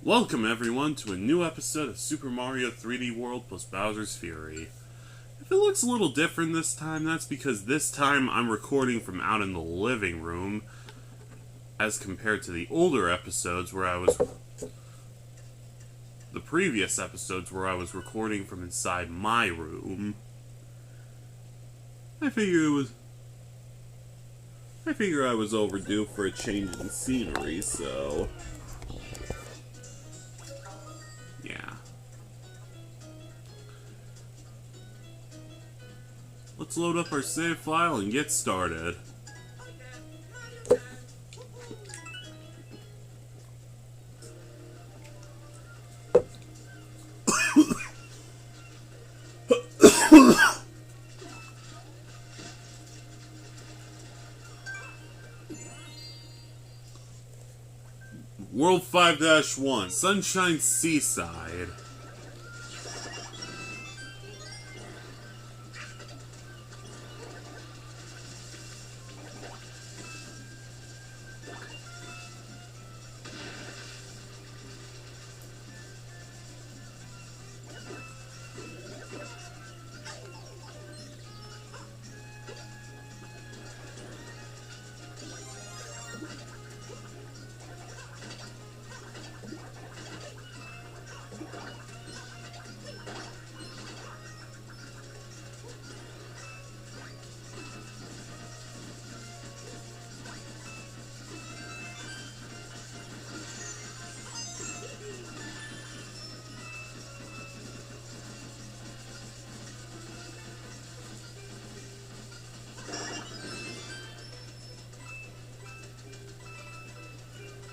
Welcome everyone to a new episode of Super Mario 3D World plus Bowser's Fury. If it looks a little different this time, that's because this time I'm recording from out in the living room as compared to the older episodes where the previous episodes where I was recording from inside my room. I figure I was overdue for a change in scenery, so yeah. Let's load up our save file and get started. World 5-1, Sunshine Seaside.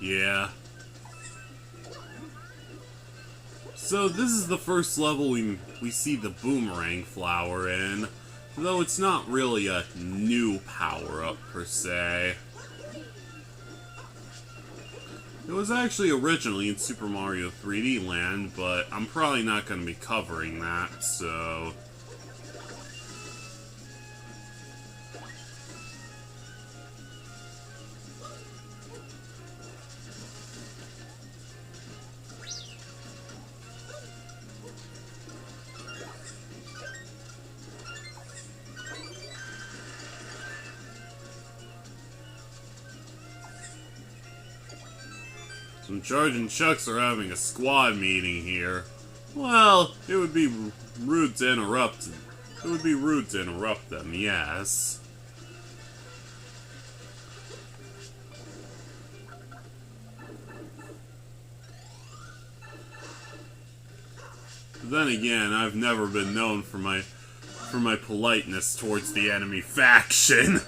Yeah. So this is the first level we see the boomerang flower in, though it's not really a new power-up per se. It was actually originally in Super Mario 3D Land, but I'm probably not going to be covering that, so some Charging Chucks are having a squad meeting here. Well, it would be rude to interrupt. It would be rude to interrupt them, yes. But then again, I've never been known for my politeness towards the enemy faction.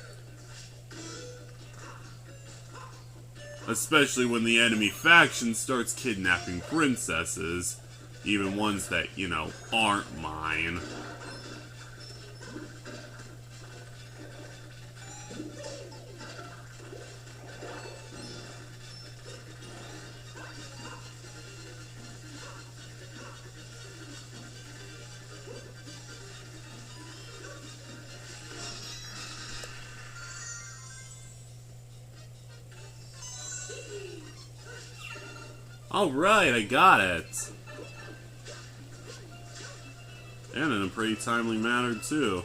Especially when the enemy faction starts kidnapping princesses, even ones that, you know, aren't mine. Alright, I got it. And in a pretty timely manner, too.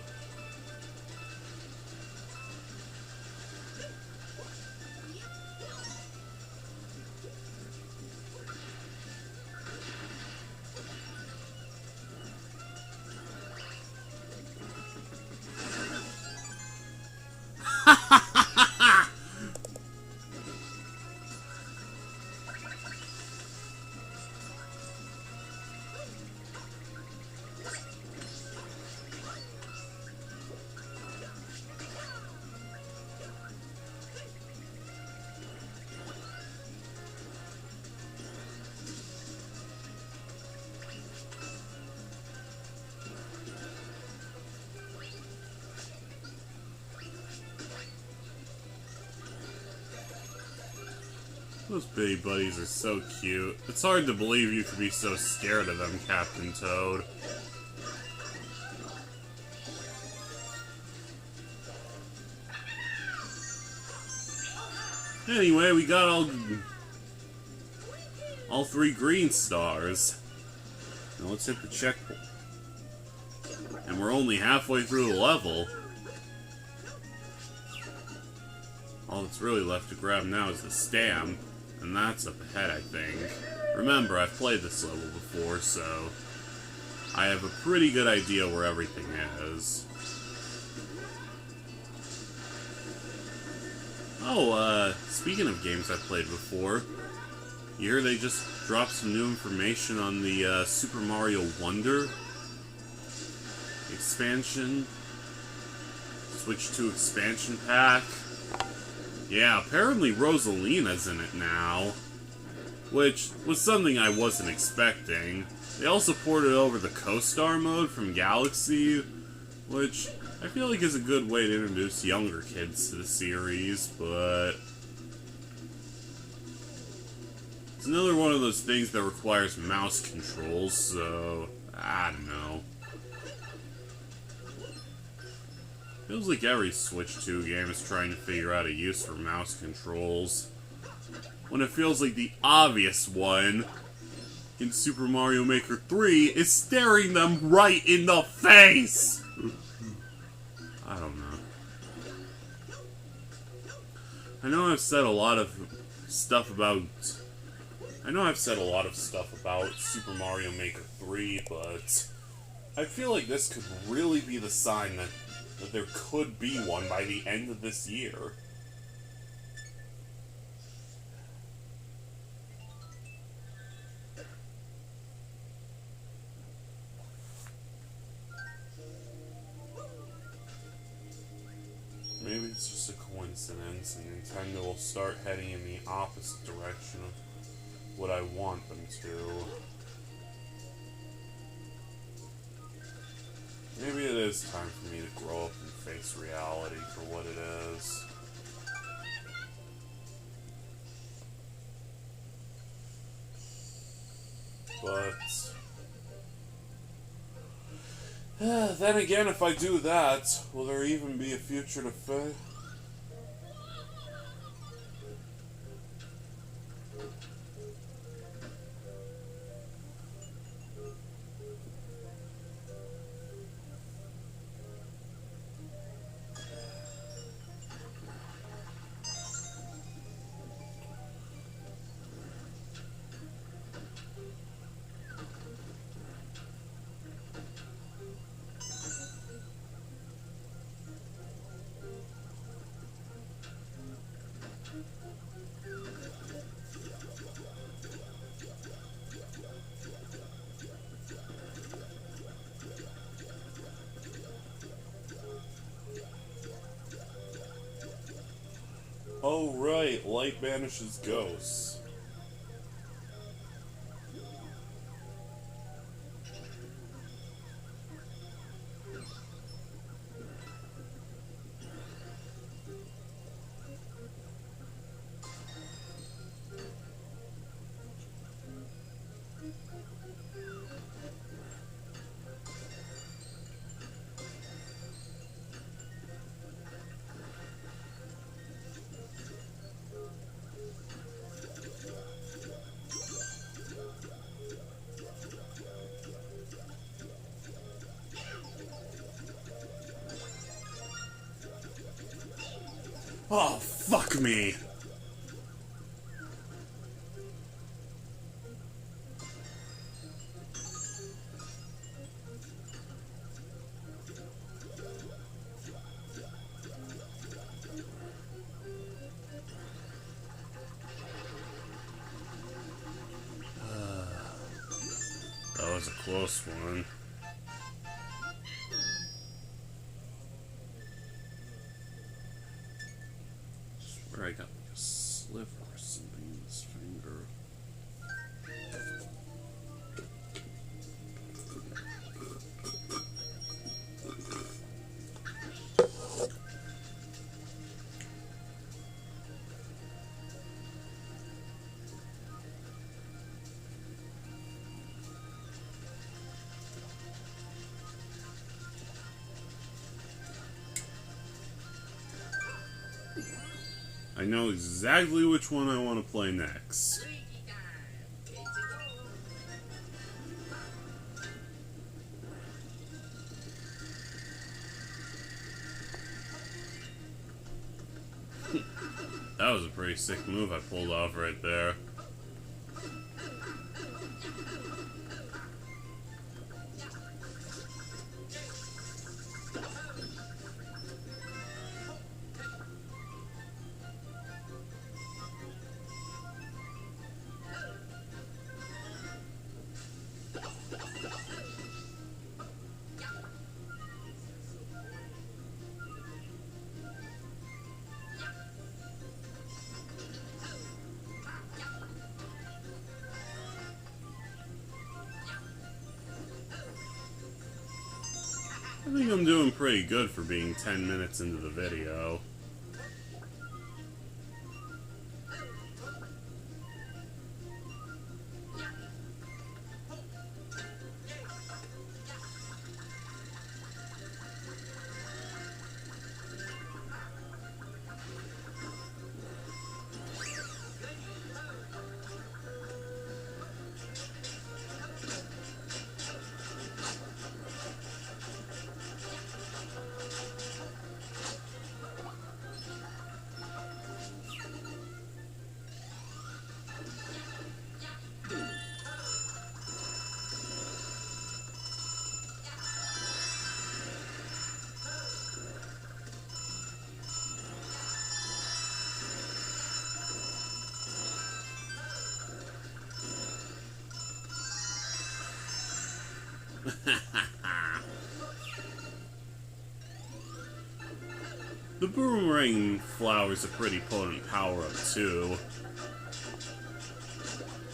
Those baby buddies are so cute. It's hard to believe you could be so scared of them, Captain Toad. Anyway, we got all All 3 green stars. Now let's hit the checkpoint. And we're only halfway through the level. All that's really left to grab now is the stamp. And that's up ahead, I think. Remember, I've played this level before, so I have a pretty good idea where everything is. Oh, speaking of games I've played before, you hear they just dropped some new information on the Super Mario Wonder expansion. Switch to expansion pack. Yeah, apparently Rosalina's in it now, which was something I wasn't expecting. They also ported over the Co-Star mode from Galaxy, which I feel like is a good way to introduce younger kids to the series, but it's another one of those things that requires mouse controls, so I don't know. Feels like every Switch 2 game is trying to figure out a use for mouse controls, when it feels like the obvious one in Super Mario Maker 3 is staring them right in the face! I don't know. I know I've said a lot of stuff about Super Mario Maker 3, but I feel like this could really be the sign that there could be one by the end of this year. Maybe it's just a coincidence and Nintendo will start heading in the opposite direction of what I want them to. Maybe it is time for me to grow up and face reality for what it is. But then again, if I do that, will there even be a future to face? Oh right, light banishes ghosts. Oh, fuck me! That was a close one. I got like a sliver or something in this finger. I know exactly which one I want to play next. That was a pretty sick move I pulled off right there. I think I'm doing pretty good for being 10 minutes into the video. The boomerang flower's a pretty potent power-up, too.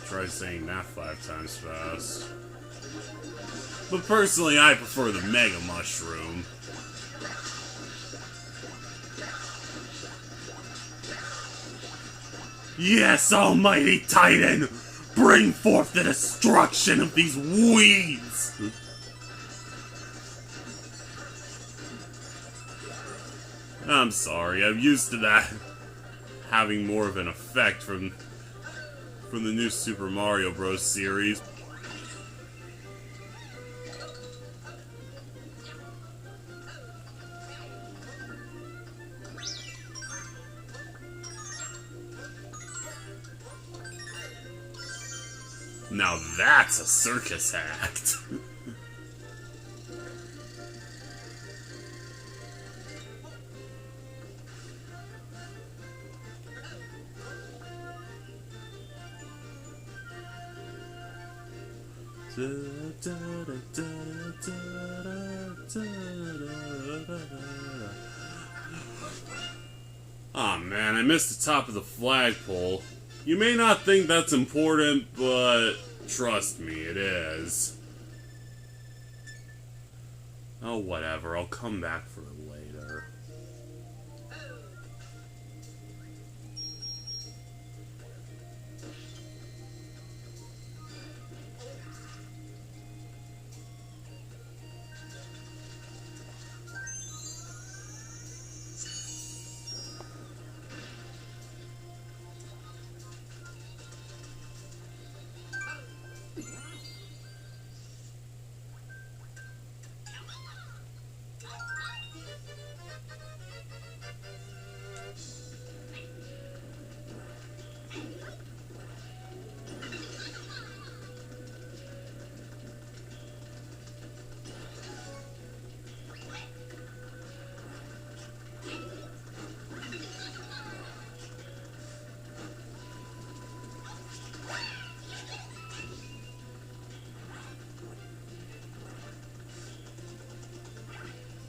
Try saying that 5 times fast. But personally, I prefer the Mega Mushroom. Yes, Almighty Titan! Bring forth the destruction of these weeds! I'm sorry, I'm used to that having more of an effect from the new Super Mario Bros. Series. Now that's a circus act. Aw, man, I missed the top of the flagpole. You may not think that's important, but trust me, it is. Oh, whatever, I'll come back for it later.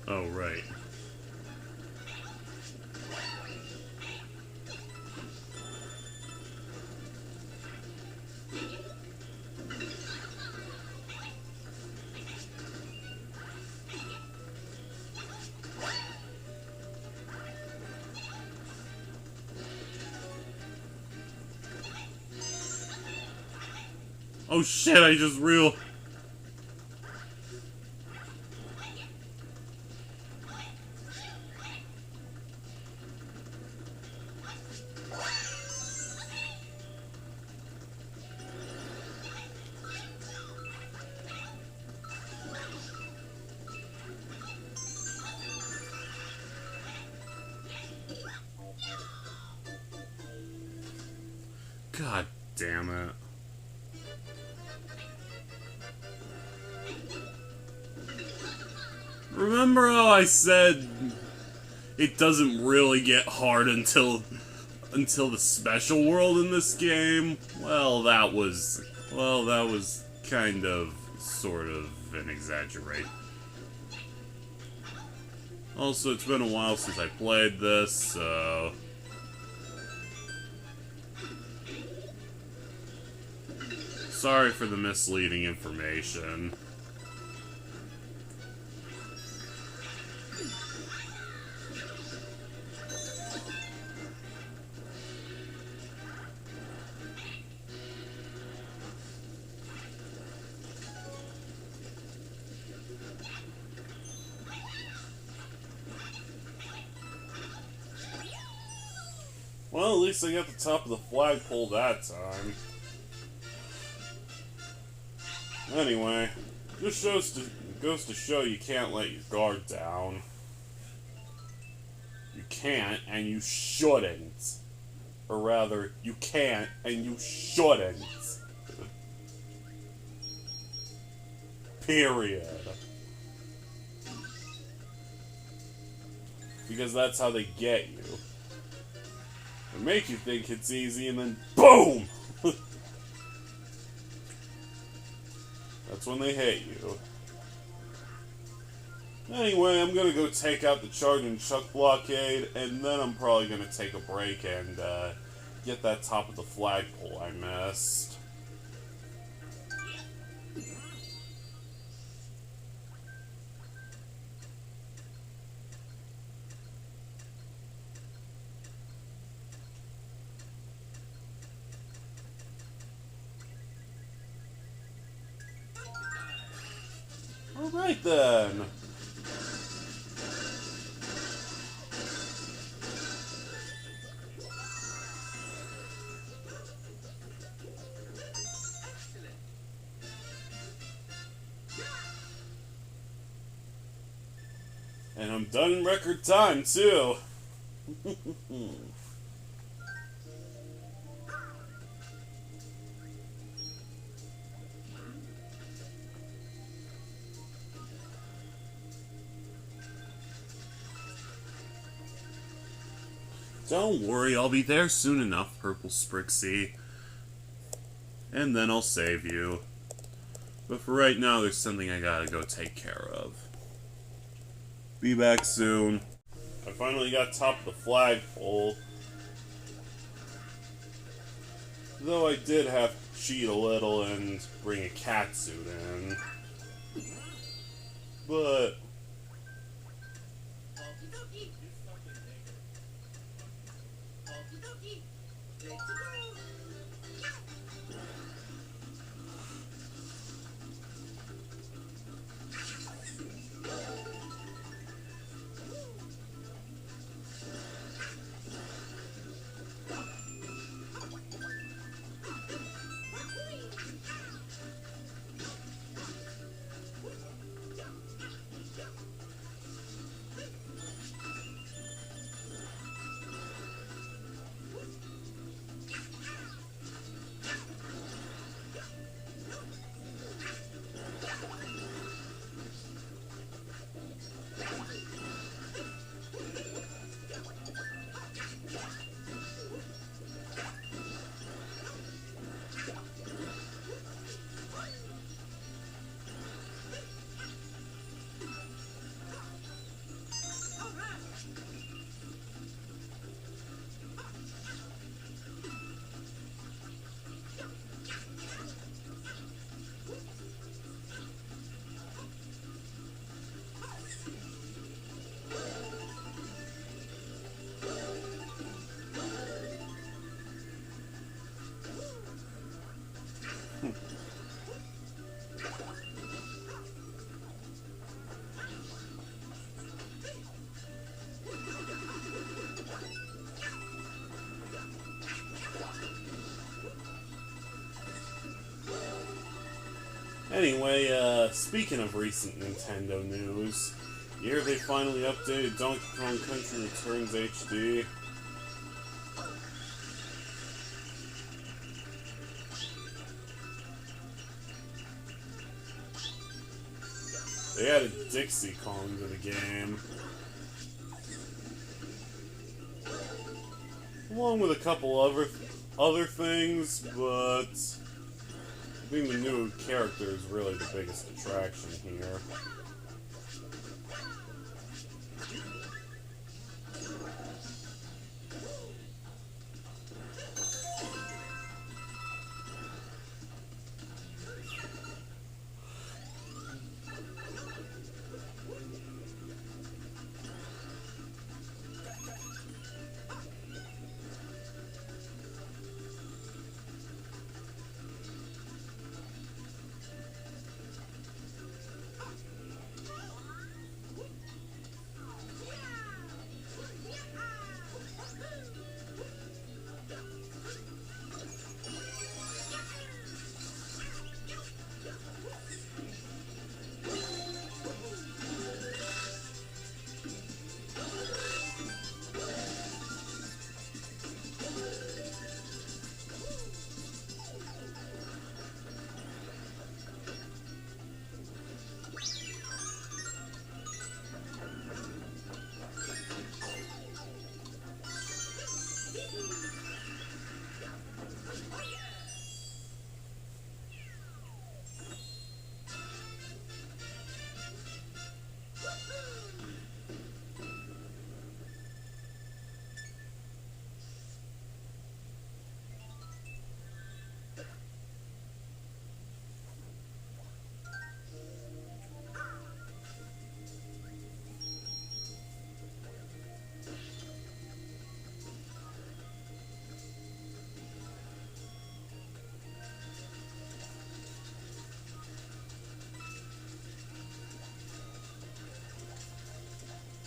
Oh, right. Oh shit, I just real. God damn it. Remember how I said it doesn't really get hard until the special world in this game? Well, that was kind of sort of an exaggerate. Also, it's been a while since I played this, so sorry for the misleading information. Well, at least I got the top of the flagpole that time. Anyway, this goes to show you can't let your guard down. You can't, and you shouldn't. Or rather, you can't, and you shouldn't. Period. Because that's how they get you. They make you think it's easy, and then BOOM! That's when they hate you. Anyway, I'm gonna go take out the Charge and Chuck blockade, and then I'm probably gonna take a break and get that top of the flagpole I missed. Alright then. And I'm done in record time, too. Don't worry, I'll be there soon enough, Purple Sprixie. And then I'll save you. But for right now, there's something I gotta go take care of. Be back soon. I finally got top of the flagpole. Though I did have to cheat a little and bring a cat suit in. But anyway, speaking of recent Nintendo news, you hear they finally updated Donkey Kong Country Returns HD? They added Dixie Kong to the game, along with a couple other things, but I think the new character is really the biggest attraction here.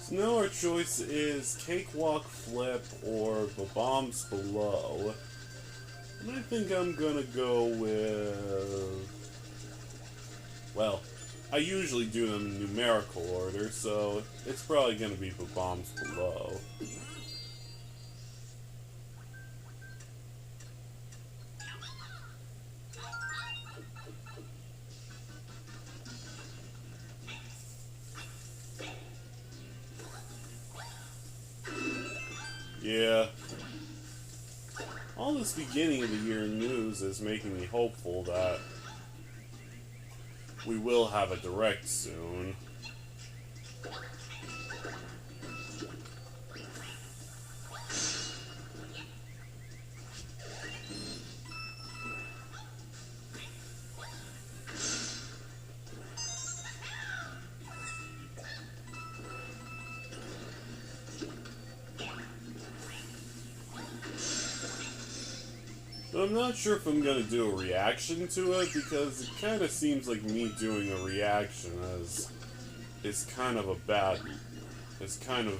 So now our choice is Cakewalk Flip or the Bombs Below. And I think I'm gonna go with... Well, I usually do them in numerical order, so it's probably gonna be the Bombs Below. Yeah. All this beginning of the year news is making me hopeful that we will have a direct soon. But I'm not sure if I'm gonna do a reaction to it, because it kind of seems like me doing a reaction is kind of a bad... It's kind of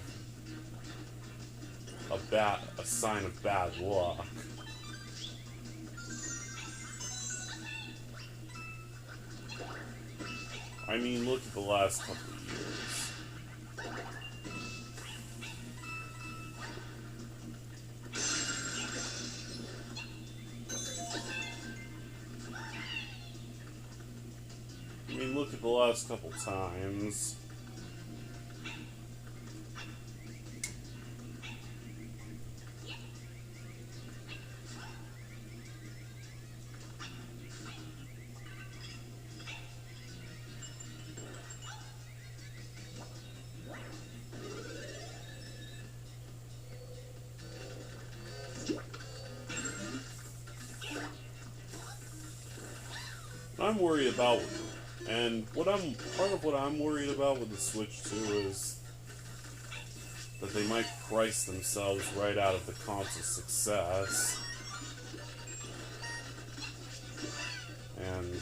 a sign of bad luck. I mean, look at the last couple of years. I mean, look at the last couple times. I'm worried about, and part of what I'm worried about with the Switch 2 is that they might price themselves right out of the console's success. And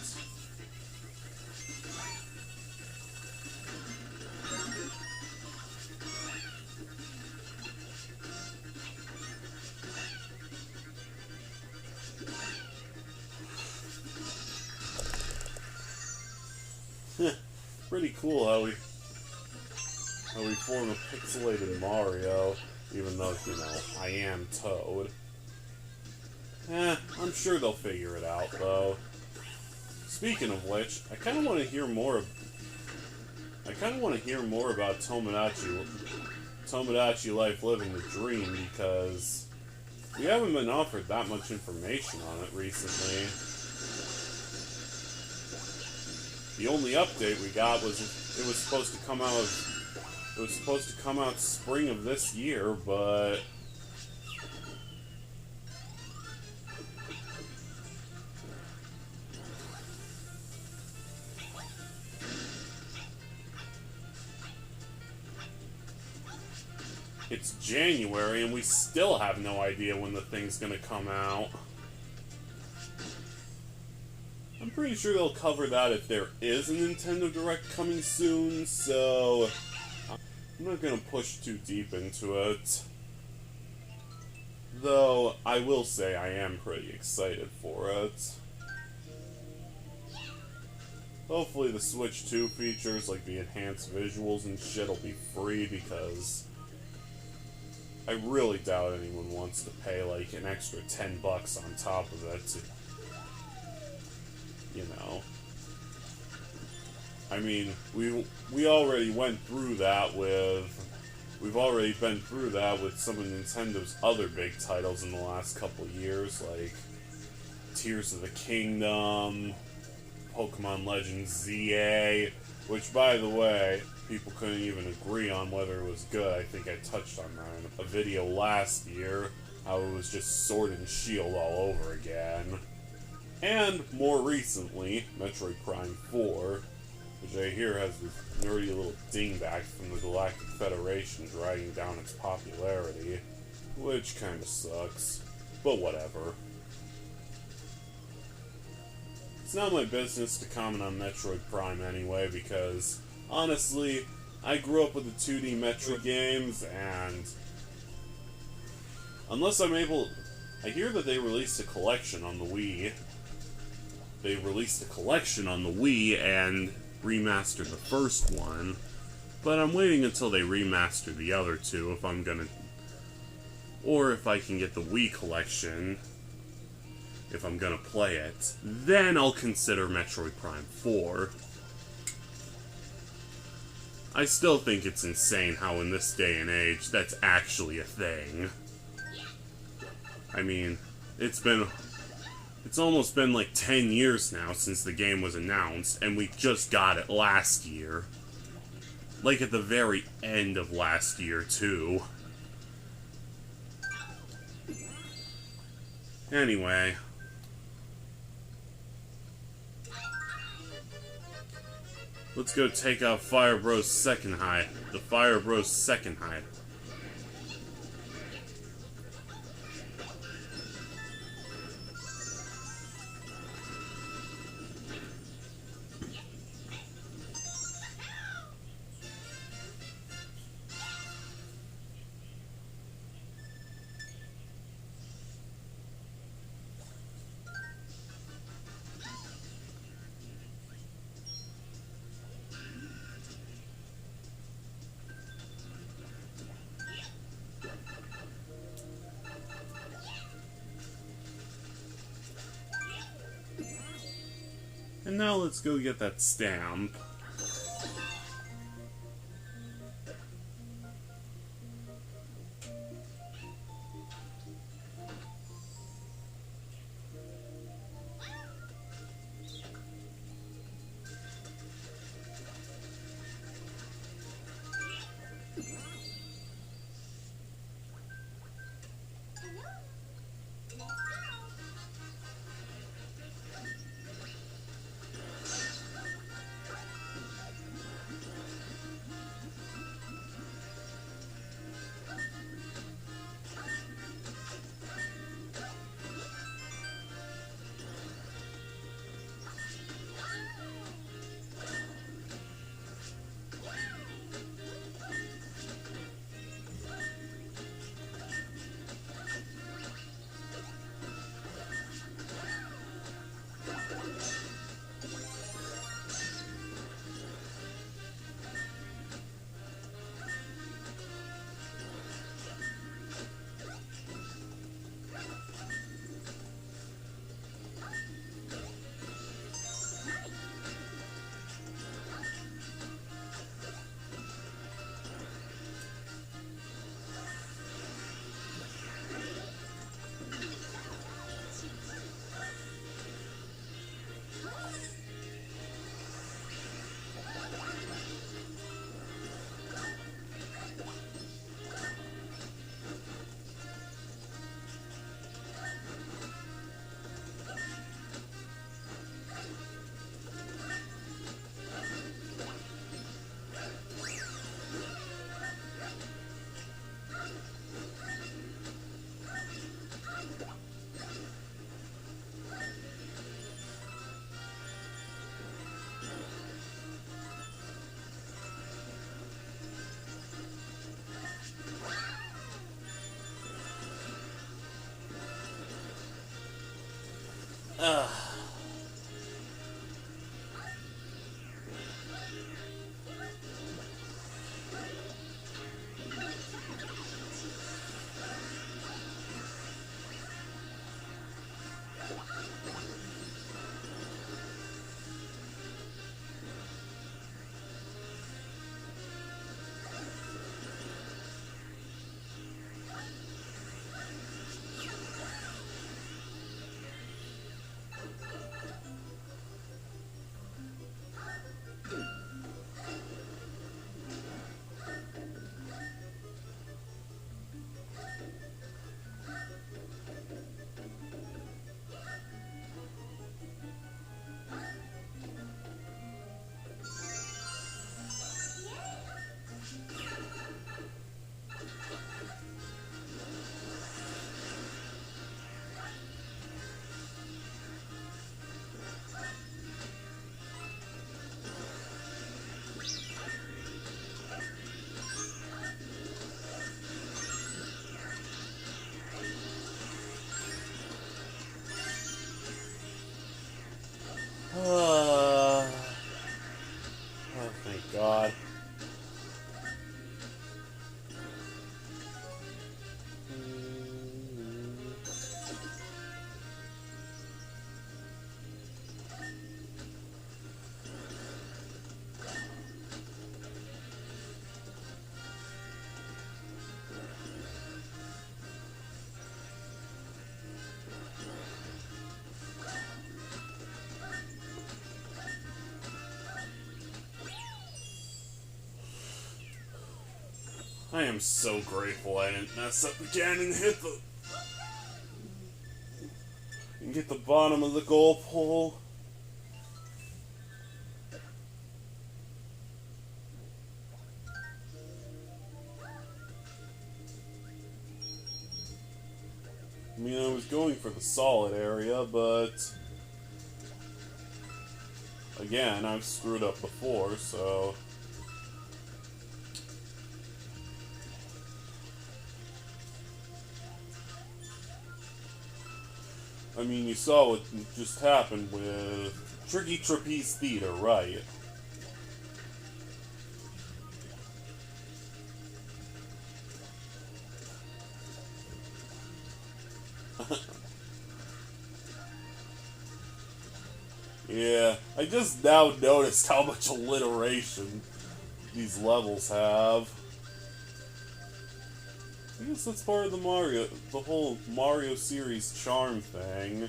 pretty cool how we form a pixelated Mario, even though, you know, I am Toad. I'm sure they'll figure it out, though. Speaking of which, I kind of want to hear more I kind of want to hear more about Tomodachi Life Living the Dream, because we haven't been offered that much information on it recently. The only update we got was it was supposed to come out spring of this year, but it's January and we still have no idea when the thing's gonna come out. I'm pretty sure they'll cover that if there is a Nintendo Direct coming soon, so I'm not gonna push too deep into it. Though, I will say I am pretty excited for it. Hopefully the Switch 2 features, like the enhanced visuals and shit, will be free, because I really doubt anyone wants to pay like an extra $10 on top of it to, you know. I mean, we already went through that with... We've already been through that with some of Nintendo's other big titles in the last couple years, like Tears of the Kingdom, Pokemon Legends ZA, which, by the way, people couldn't even agree on whether it was good. I think I touched on that in a video last year, how it was just Sword and Shield all over again. And, more recently, Metroid Prime 4, which I hear has this nerdy little dingbat from the Galactic Federation dragging down its popularity, which kinda sucks, but whatever. It's not my business to comment on Metroid Prime anyway, because, honestly, I grew up with the 2D Metroid games, and unless I'm able... I hear that they released a collection on the Wii. They released a collection on the Wii and remastered the first one, but I'm waiting until they remaster the other two if I'm gonna... Or if I can get the Wii collection, if I'm gonna play it, then I'll consider Metroid Prime 4. I still think it's insane how in this day and age that's actually a thing. I mean, it's almost been like 10 years now since the game was announced, and we just got it last year. Like at the very end of last year, too. Anyway. Let's go take out Fire Bro's second hide. The Fire Bro's second hide. And now let's go get that stamp. Oh, thank God. I am so grateful I didn't mess up again and get the bottom of the goal pole. I mean, I was going for the solid area, but again, I've screwed up before, so I mean, you saw what just happened with Tricky Trapeze Theater, right? Yeah, I just now noticed how much alliteration these levels have. I guess that's part of the whole Mario series charm thing.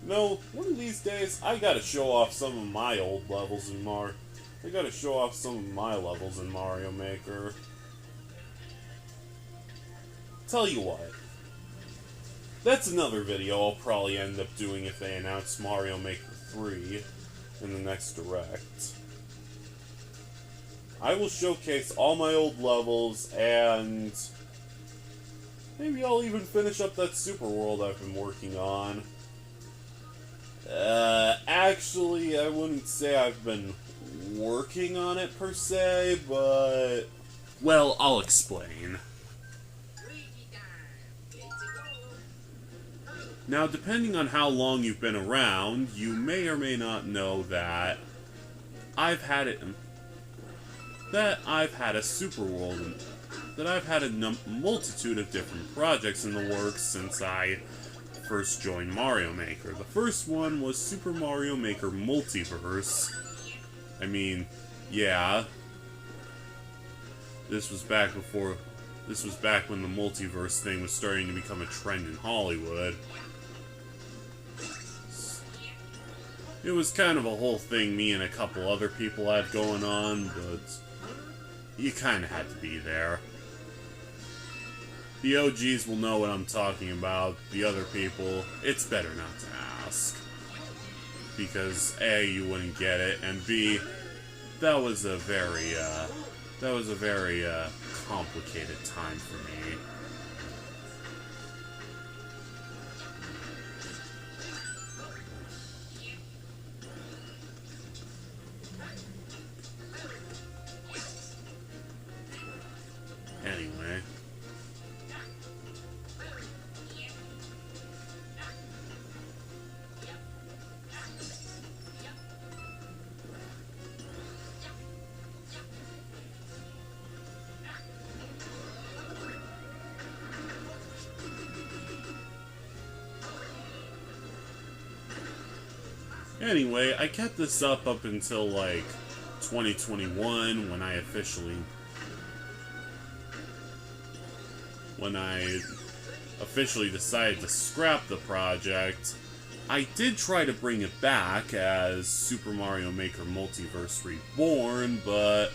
No, one of these days, I gotta show off some of my old levels in I gotta show off some of my levels in Mario Maker. Tell you what. That's another video I'll probably end up doing if they announce Mario Maker 3 in the next Direct. I will showcase all my old levels, and maybe I'll even finish up that Super World I've been working on. Actually, I wouldn't say I've been working on it per se, but well, I'll explain. Now, depending on how long you've been around, you may or may not know that I've had a Super World, that I've had a multitude of different projects in the works since I first joined Mario Maker. The first one was Super Mario Maker Multiverse. I mean, yeah. This was back when the multiverse thing was starting to become a trend in Hollywood. It was kind of a whole thing me and a couple other people had going on, but you kind of had to be there. The OGs will know what I'm talking about. The other people, it's better not to ask. Because A, you wouldn't get it, and B, that was a very complicated time for me. Anyway. Anyway, I kept this up until, like, 2021, when I officially decided to scrap the project. I did try to bring it back as Super Mario Maker Multiverse Reborn, but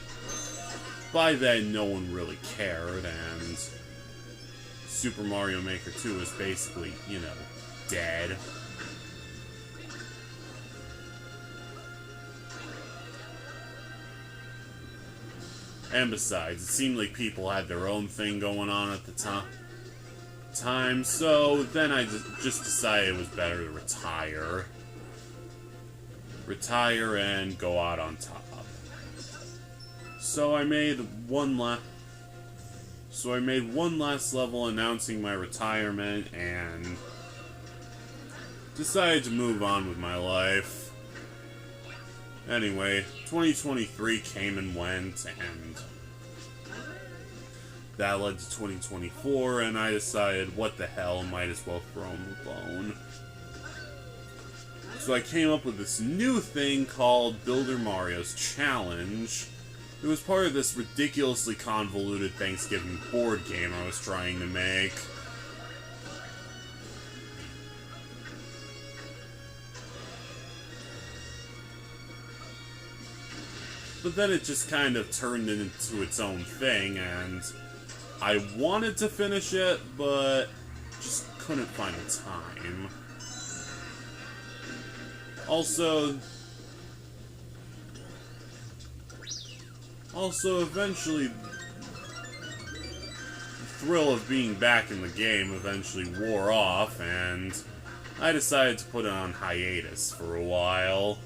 by then no one really cared, and Super Mario Maker 2 is basically, you know, dead. And besides, it seemed like people had their own thing going on at the time, so then I just decided it was better to retire. Retire and go out on top. So I made one last level announcing my retirement, and decided to move on with my life. Anyway, 2023 came and went, and that led to 2024, and I decided, what the hell, might as well throw him a bone. So I came up with this new thing called Builder Mario's Challenge. It was part of this ridiculously convoluted Thanksgiving board game I was trying to make. But then it just kind of turned into its own thing, and I wanted to finish it, but just couldn't find the time. Also, eventually, the thrill of being back in the game eventually wore off, and I decided to put it on hiatus for a while.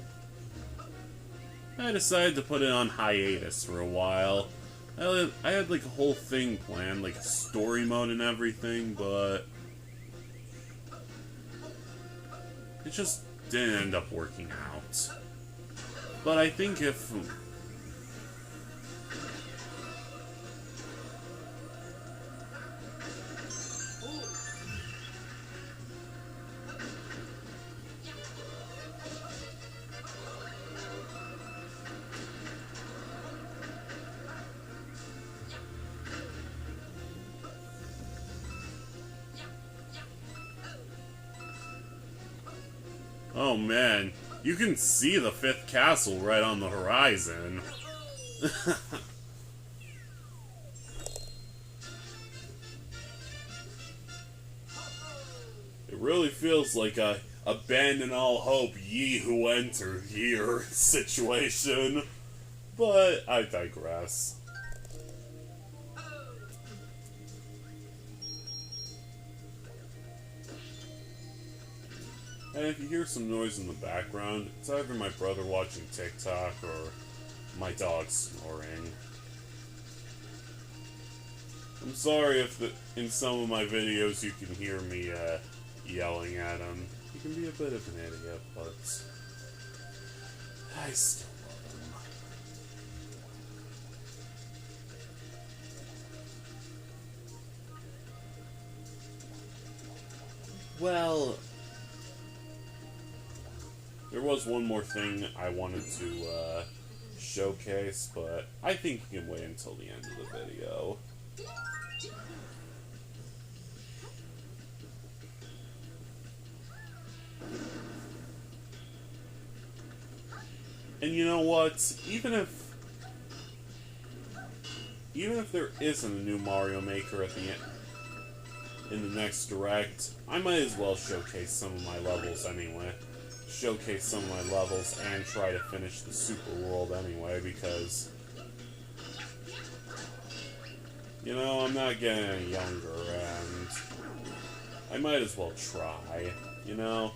I had like a whole thing planned, like a story mode and everything, but it just didn't end up working out. But I think if... Oh man, you can see the 5th castle right on the horizon. It really feels like a abandon all hope, ye who enter here situation. But I digress. And if you hear some noise in the background, it's either my brother watching TikTok or my dog snoring. I'm sorry if in some of my videos you can hear me yelling at him. He can be a bit of an idiot, but I still love him. Well, there was one more thing I wanted to showcase, but I think you can wait until the end of the video. And you know what? Even if there isn't a new Mario Maker at the end in the next Direct, I might as well showcase some of my levels anyway. Showcase some of my levels and try to finish the Super World anyway, because you know, I'm not getting any younger, and I might as well try, you know?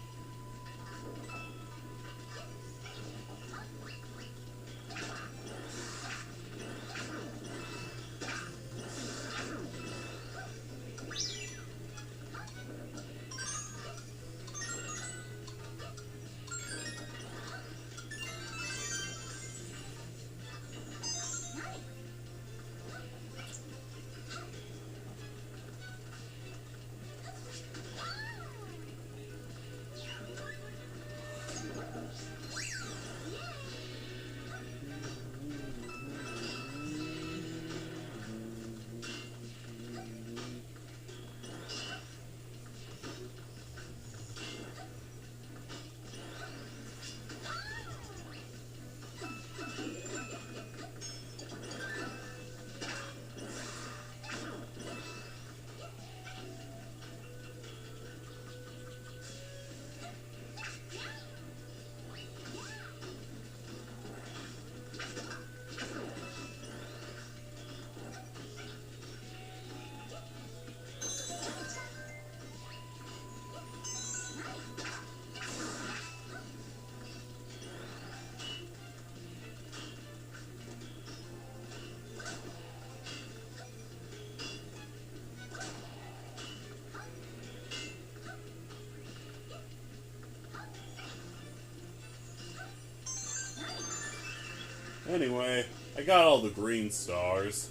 Anyway, I got all the green stars.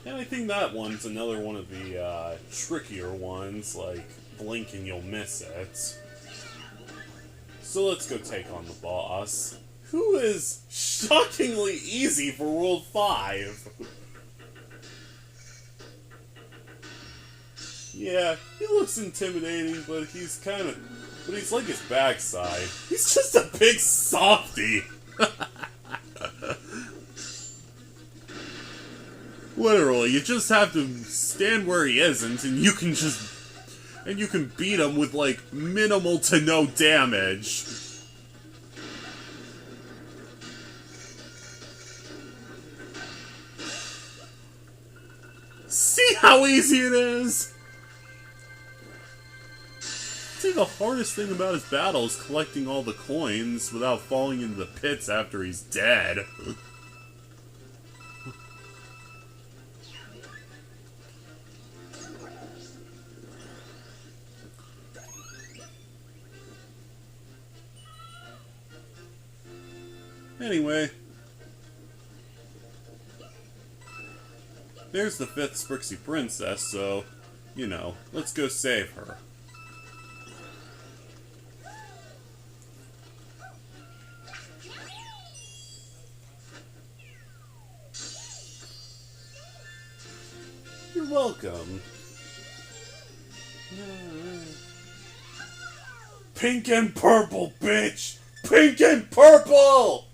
And I think that one's another one of the trickier ones, like blink and you'll miss it. So let's go take on the boss, who is shockingly easy for World 5. Yeah, he looks intimidating, but he's like his backside. He's just a big softy. Literally, you just have to stand where he isn't, and you can beat him with, like, minimal to no damage. See how easy it is? See, the hardest thing about his battle is collecting all the coins without falling into the pits after he's dead. Anyway, there's the 5th Sprixie Princess, so, you know, let's go save her. You're welcome. Pink and purple, bitch! Pink and purple!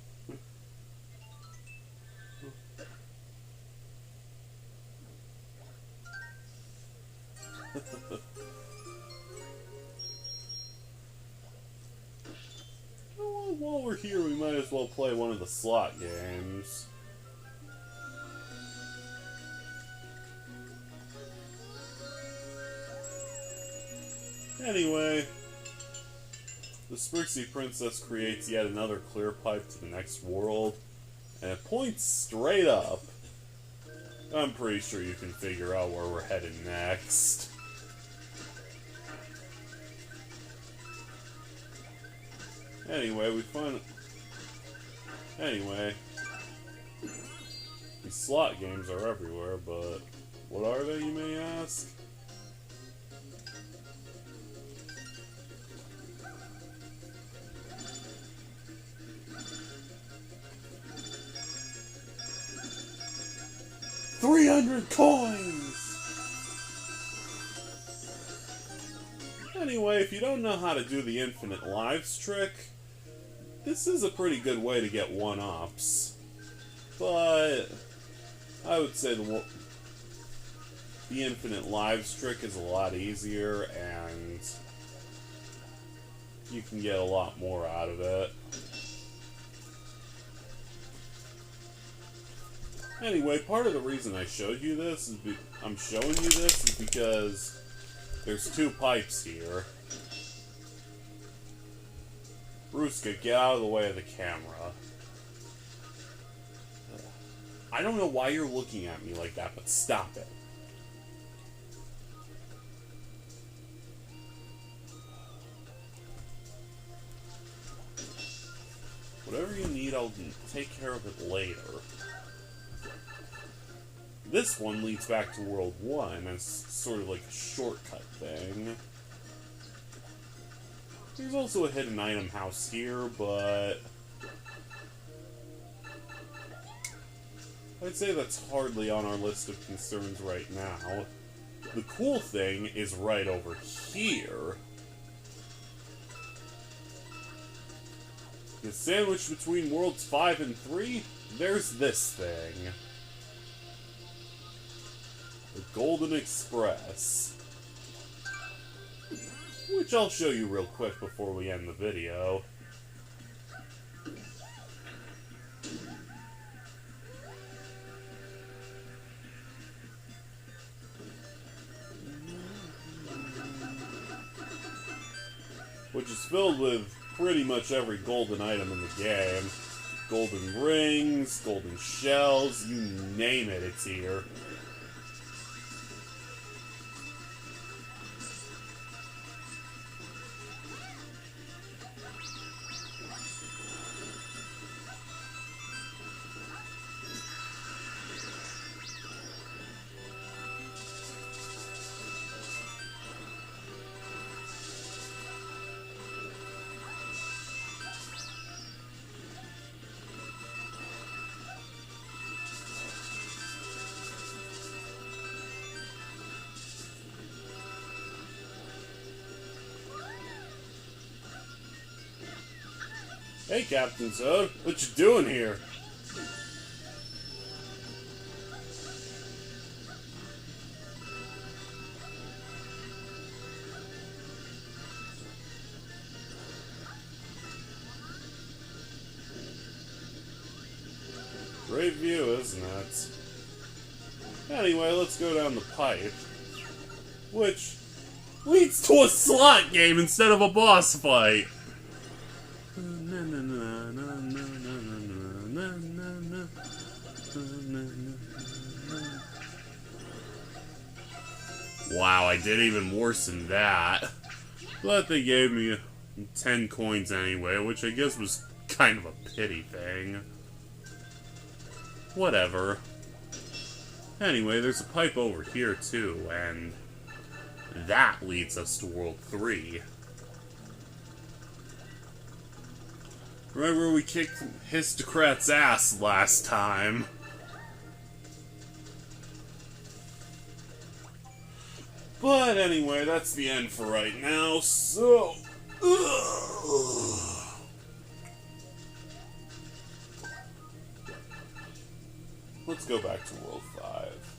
While we're here, we might as well play one of the slot games. Anyway, the Sprixie Princess creates yet another clear pipe to the next world, and it points straight up. I'm pretty sure you can figure out where we're headed next. Anyway, these slot games are everywhere, but what are they, you may ask? $300 coins! Anyway, if you don't know how to do the infinite lives trick, this is a pretty good way to get 1-ups. But I would say the infinite lives trick is a lot easier, and you can get a lot more out of it. Anyway, part of the reason I'm showing you this is because there's 2 pipes here. Ruska, get out of the way of the camera. I don't know why you're looking at me like that, but stop it. Whatever you need, I'll take care of it later. This one leads back to World 1 as sort of like a shortcut thing. There's also a hidden item house here, but I'd say that's hardly on our list of concerns right now. The cool thing is right over here. The sandwich between Worlds 5 and 3, there's this thing. The Golden Express. Which I'll show you real quick before we end the video. Which is filled with pretty much every golden item in the game. Golden rings, golden shells, you name it, it's here. Hey, Captain Zod, what you doing here? Great view, isn't it? Anyway, let's go down the pipe. Which leads to a slot game instead of a boss fight. Wow, I did even worse than that. But they gave me 10 coins anyway, which I guess was kind of a pity thing. Whatever. Anyway, there's a pipe over here too, and that leads us to World 3. Remember we kicked Histocrat's ass last time. But anyway, that's the end for right now, so... let's go back to World 5.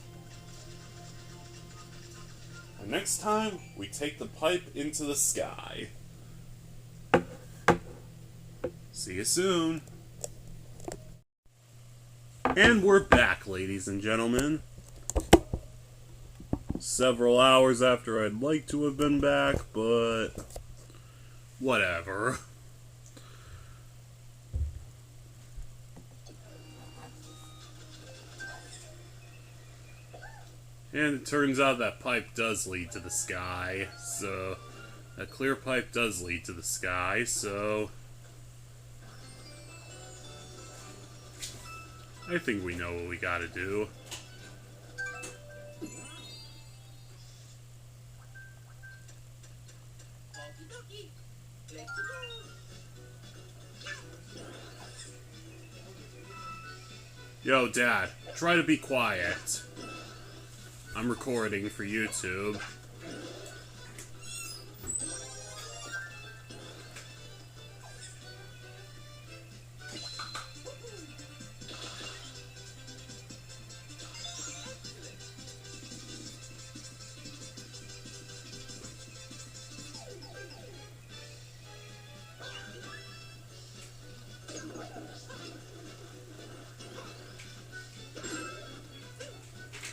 And next time, we take the pipe into the sky. See you soon. And we're back, ladies and gentlemen. Several hours after I'd like to have been back, but whatever. And it turns out that pipe does lead to the sky, so that clear pipe does lead to the sky, so I think we know what we gotta do. Yo, Dad, try to be quiet. I'm recording for YouTube.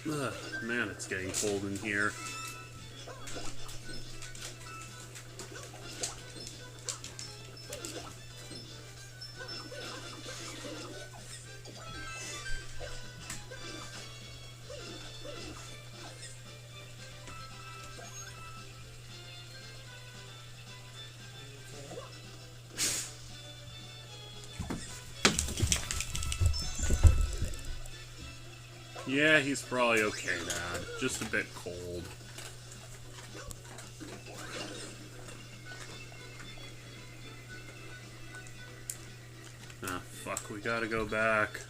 Ugh, man, it's getting cold in here. Yeah, he's probably okay, Dad. Just a bit cold. Ah, fuck, we gotta go back.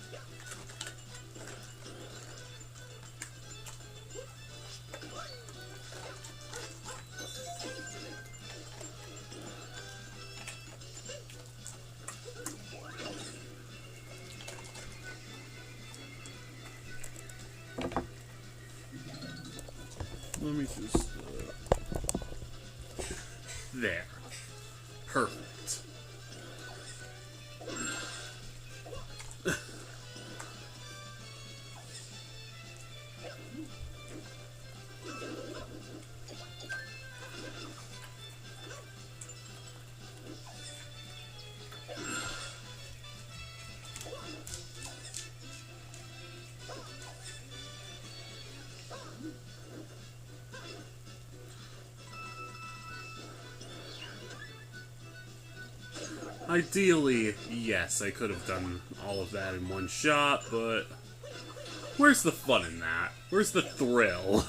Let me just... there. Perfect. Ideally, yes, I could have done all of that in one shot, but where's the fun in that? Where's the thrill?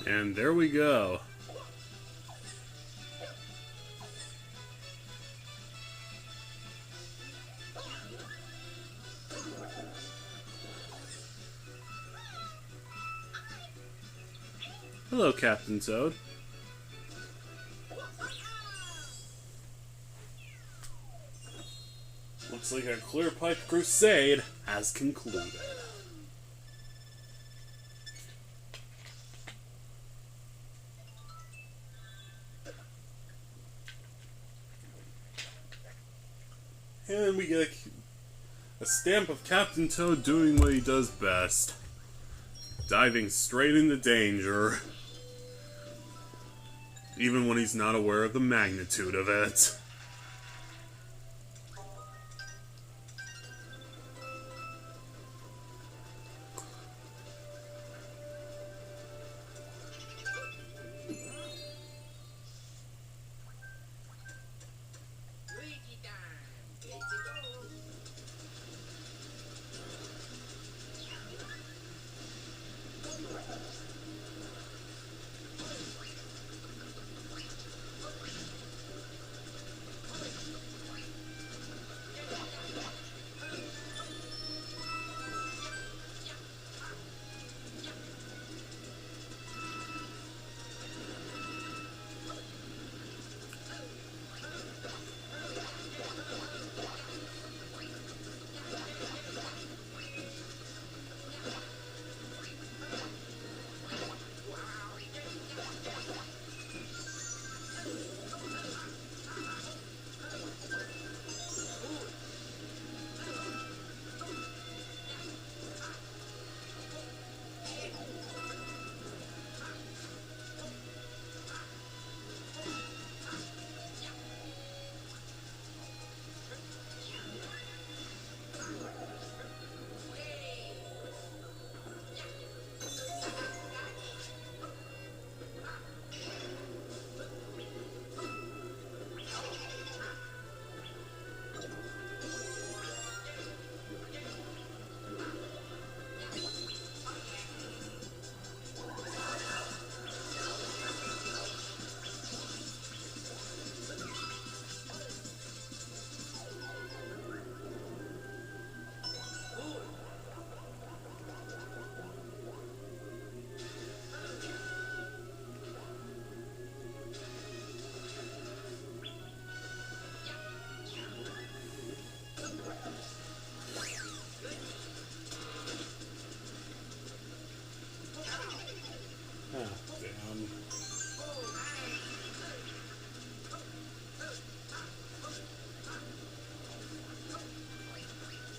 And there we go. Hello, Captain Toad. Looks like our clear pipe crusade has concluded. And we get a stamp of Captain Toad doing what he does best. Diving straight into danger. Even when he's not aware of the magnitude of it.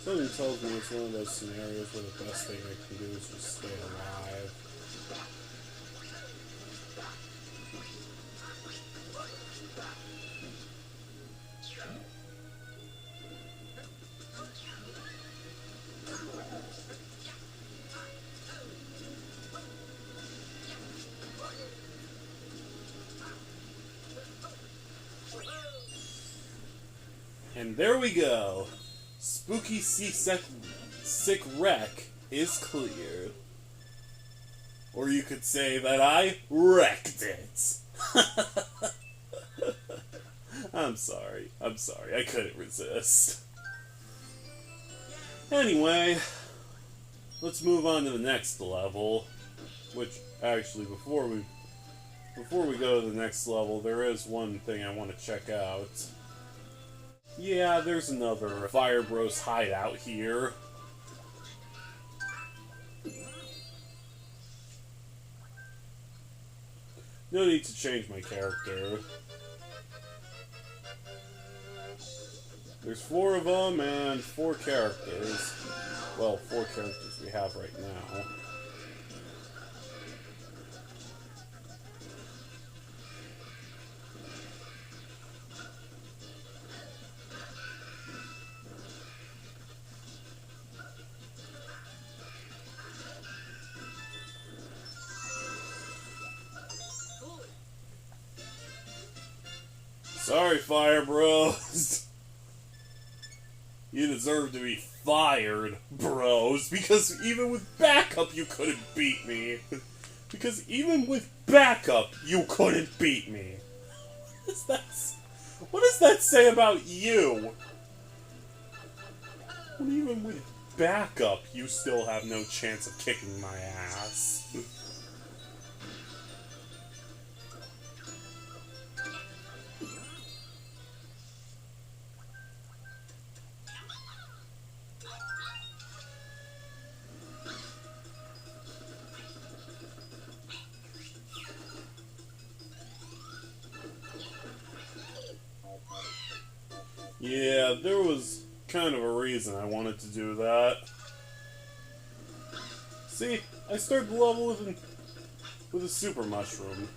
Something tells me it's one of those scenarios where the best thing I can do is just stay alive. And there we go. Spooky sick wreck is cleared. Or you could say that I wrecked it. I'm sorry. I couldn't resist. Anyway, let's move on to the next level. Which, actually, before we go to the next level, there is one thing I want to check out. Yeah, there's another Fire Bros hideout here. No need to change my character. There's 4 of them and 4 characters. Well, 4 characters we have right now. Sorry, Fire Bros. You deserve to be fired, bros, because even with backup you couldn't beat me. Because even with backup, you couldn't beat me. What does that say about you? When even with backup, you still have no chance of kicking my ass. Yeah, there was kind of a reason I wanted to do that. See, I started the level with a super mushroom.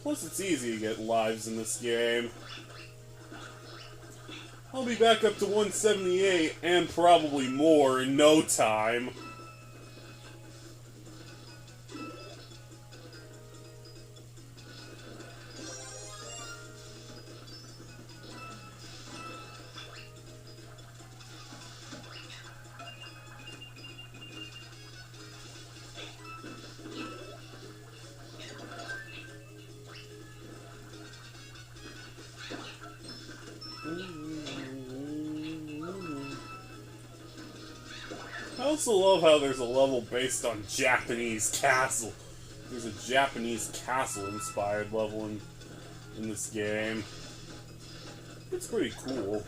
Plus, it's easy to get lives in this game. I'll be back up to 178 and probably more in no time. I also love how there's a level based on Japanese castle. There's a Japanese castle-inspired level in this game. It's pretty cool.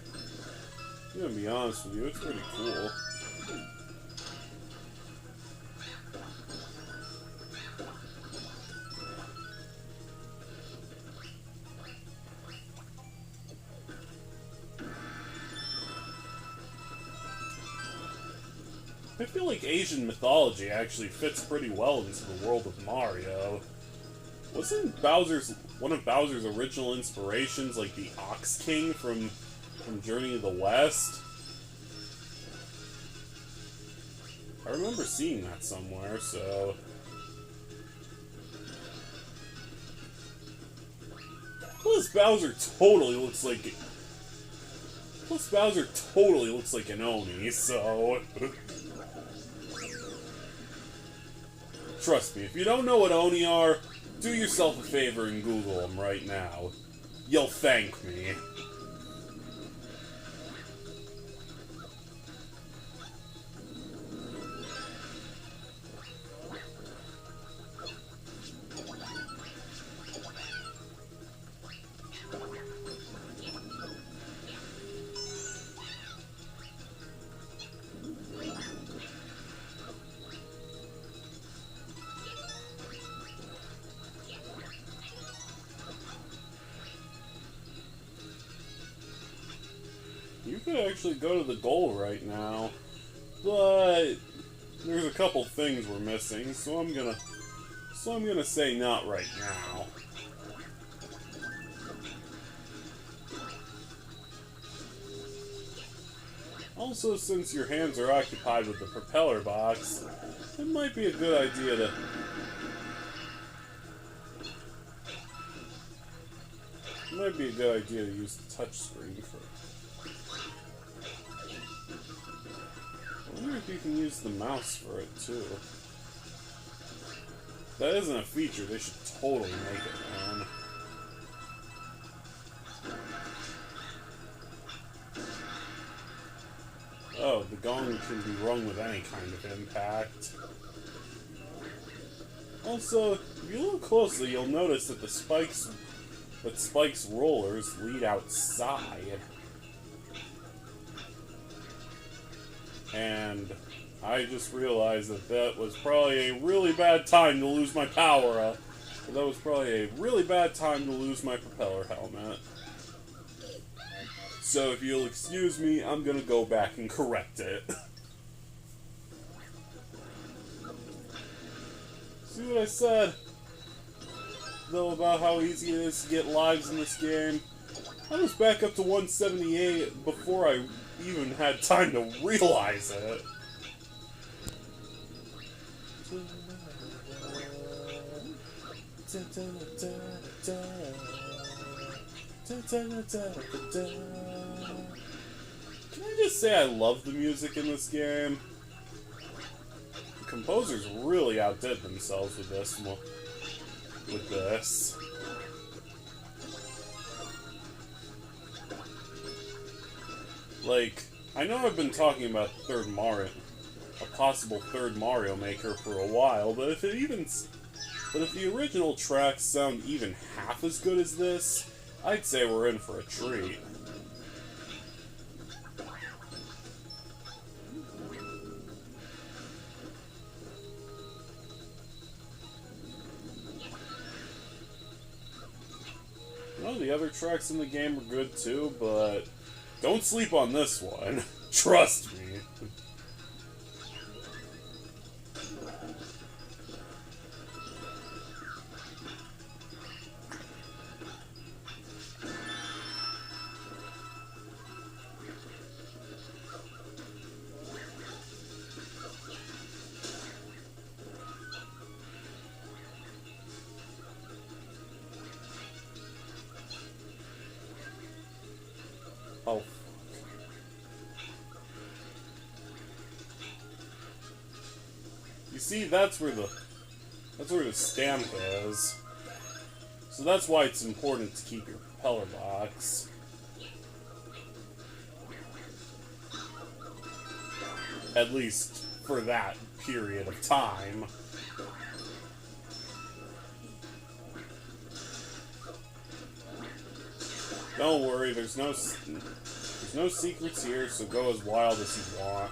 I'm gonna be honest with you, it's pretty cool. I feel like Asian mythology actually fits pretty well into the world of Mario. Wasn't one of Bowser's original inspirations like the Ox King from Journey to the West? I remember seeing that somewhere, so... Plus Bowser totally looks like an Oni, so... Trust me, if you don't know what Oni are, do yourself a favor and Google them right now. You'll thank me. You could actually go to the goal right now, but there's a couple things we're missing, so I'm gonna say not right now. Also, since your hands are occupied with the propeller box, it might be a good idea to... It might be a good idea to use the touchscreen for... I wonder if you can use the mouse for it, too. That isn't a feature, they should totally make it, man. Oh, the gong can be rung with any kind of impact. Also, if you look closely, you'll notice that Spike's rollers lead outside. And I just realized that was probably a really bad time to lose my power-up. That was probably a really bad time to lose my propeller helmet. So if you'll excuse me, I'm gonna go back and correct it. See what I said? Though, about how easy it is to get lives in this game? I was back up to 178 before I even had time to realize it. Can I just say I love the music in this game? composers really outdid themselves with this. Like, I know I've been talking about a possible third Mario Maker for a while, but if the original tracks sound even half as good as this, I'd say we're in for a treat. Well, the other tracks in the game are good too, but don't sleep on this one. Trust me. Oh. You see, that's where the stamp is. So that's why it's important to keep your propeller box. At least for that period of time. Don't worry, there's no secrets here, so go as wild as you want.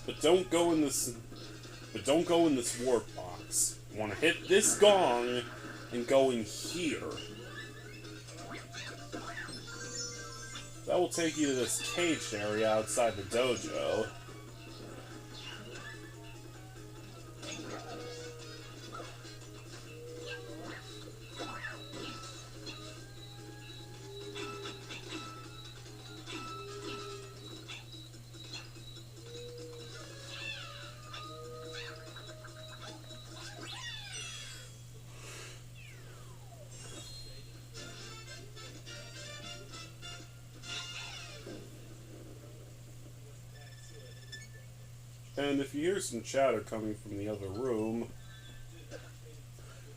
But don't go in this warp box. You want to hit this gong and go in here. That will take you to this caged area outside the dojo. And if you hear some chatter coming from the other room,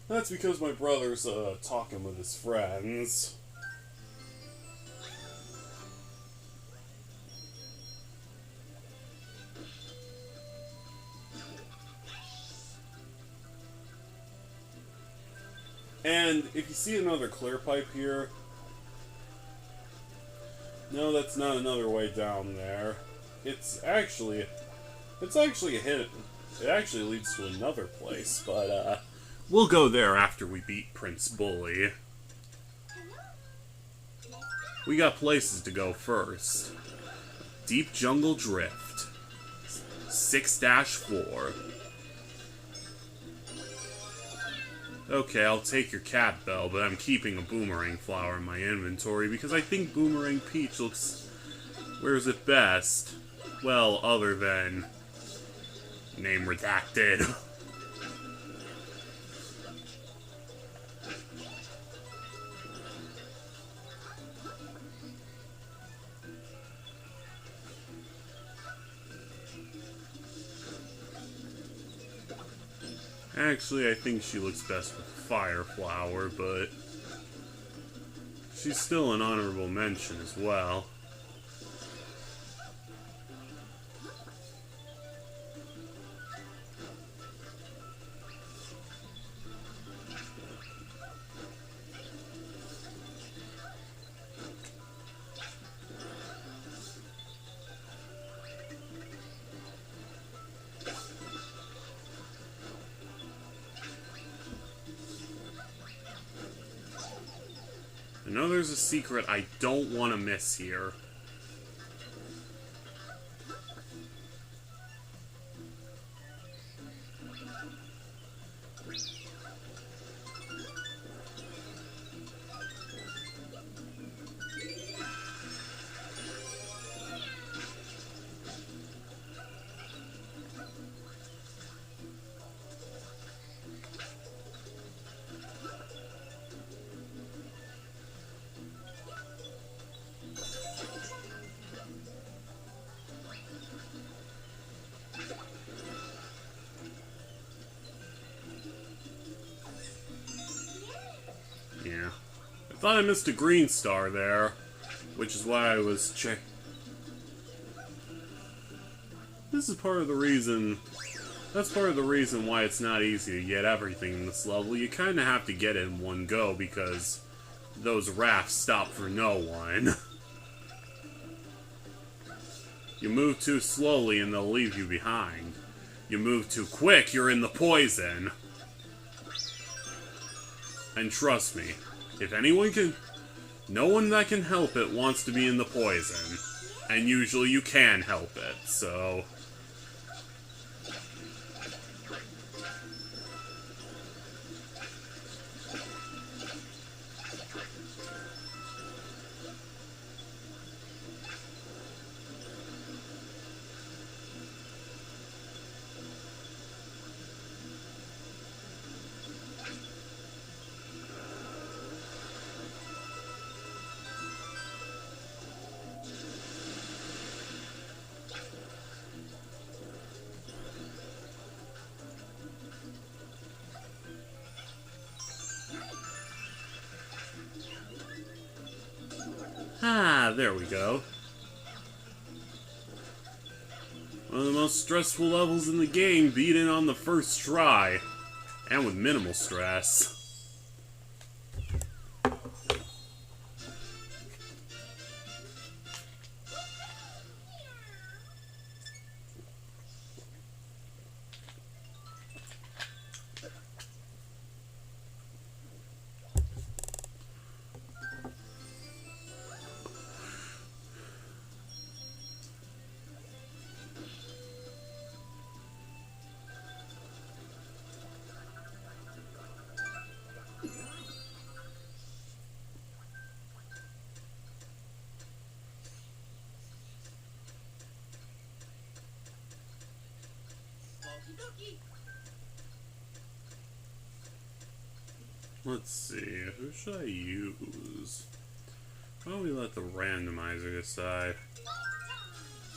that's because my brother's talking with his friends. And if you see another clear pipe here, no, that's not another way down there. It's actually a hidden. It actually leads to another place, but we'll go there after we beat Prince Bully. We got places to go first. Deep Jungle Drift. 6-4. Okay, I'll take your cat bell, but I'm keeping a boomerang flower in my inventory because I think Boomerang Peach wears it best. Well, other than name redacted. Actually, I think she looks best with Fire Flower, but she's still an honorable mention as well. I know there's a secret I don't want to miss here. Thought I missed a green star there, which is why I was check. This is part of the reason. That's part of the reason why it's not easy to get everything in this level. You kind of have to get it in one go because those rafts stop for no one. You move too slowly and they'll leave you behind. You move too quick, you're in the poison. And trust me, if anyone can... No one that can help it wants to be in the poison. And usually you can help it, so... Ah, there we go. One of the most stressful levels in the game, beaten on the first try. And with minimal stress. Let's see, who should I use? Why don't we let the randomizer decide?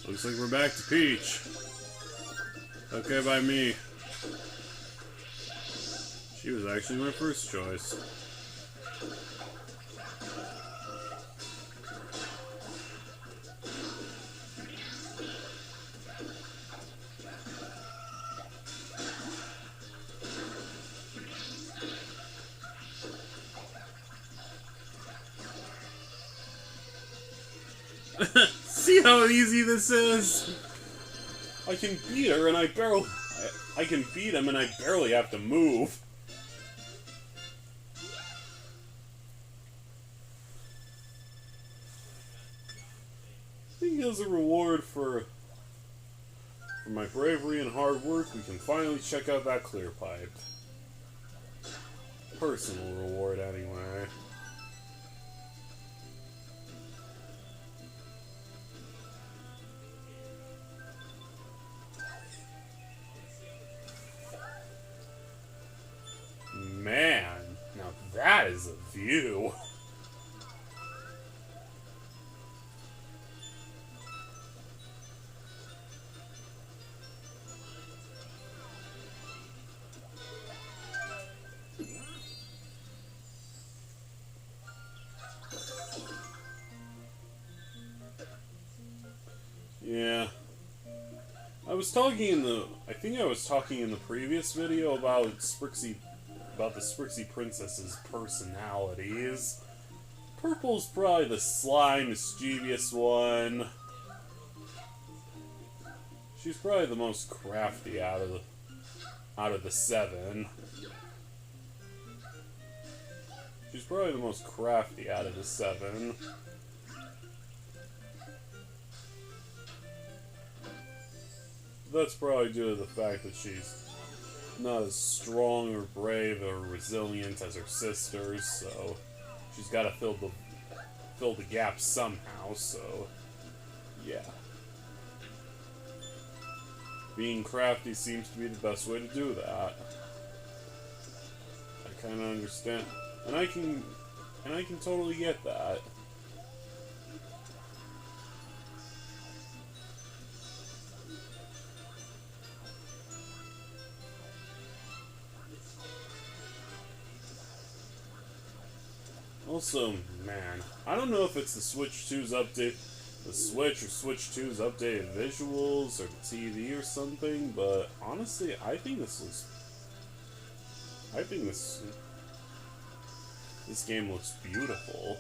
Looks like we're back to Peach. Okay by me. She was actually my first choice. See how easy this is? I can beat her and I can beat him and I barely have to move. I think as a reward for my bravery and hard work, we can finally check out that clear pipe. Personal reward, anyway. Man, now that is a view. Yeah. I think I was talking in the previous video about the Sprixie Princess's personalities. Purple's probably the sly, mischievous one. She's probably the most crafty out of the seven. She's probably the most crafty out of the seven. That's probably due to the fact that she's not as strong or brave or resilient as her sisters, so she's got to fill the gap somehow, so yeah. Being crafty seems to be the best way to do that. I kind of understand, and I can totally get that. Also, man, I don't know if it's the Switch 2's update, the Switch or Switch 2's updated visuals or the TV or something, but honestly, I think this game looks beautiful.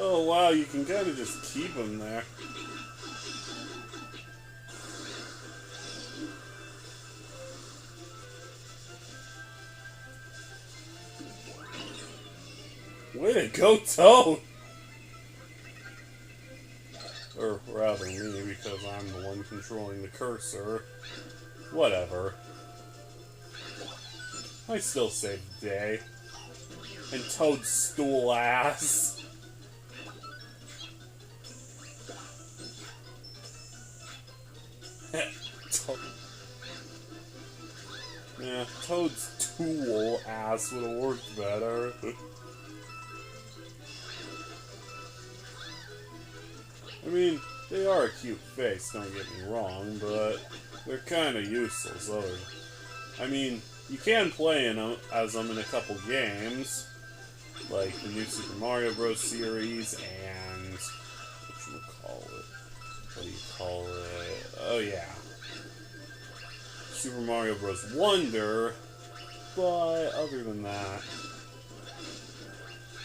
Oh wow, you can kind of just keep them there. Way to go, Toad! Or rather me, because I'm the one controlling the cursor. Whatever. I still saved the day. And Toad's stool ass. Yeah, Toad's tool ass would have worked better. I mean, they are a cute face, don't get me wrong, but they're kind of useless. I mean, you can play as them in a couple games, like the new Super Mario Bros. Series and what do you call it? Oh yeah, Super Mario Bros. Wonder. But other than that,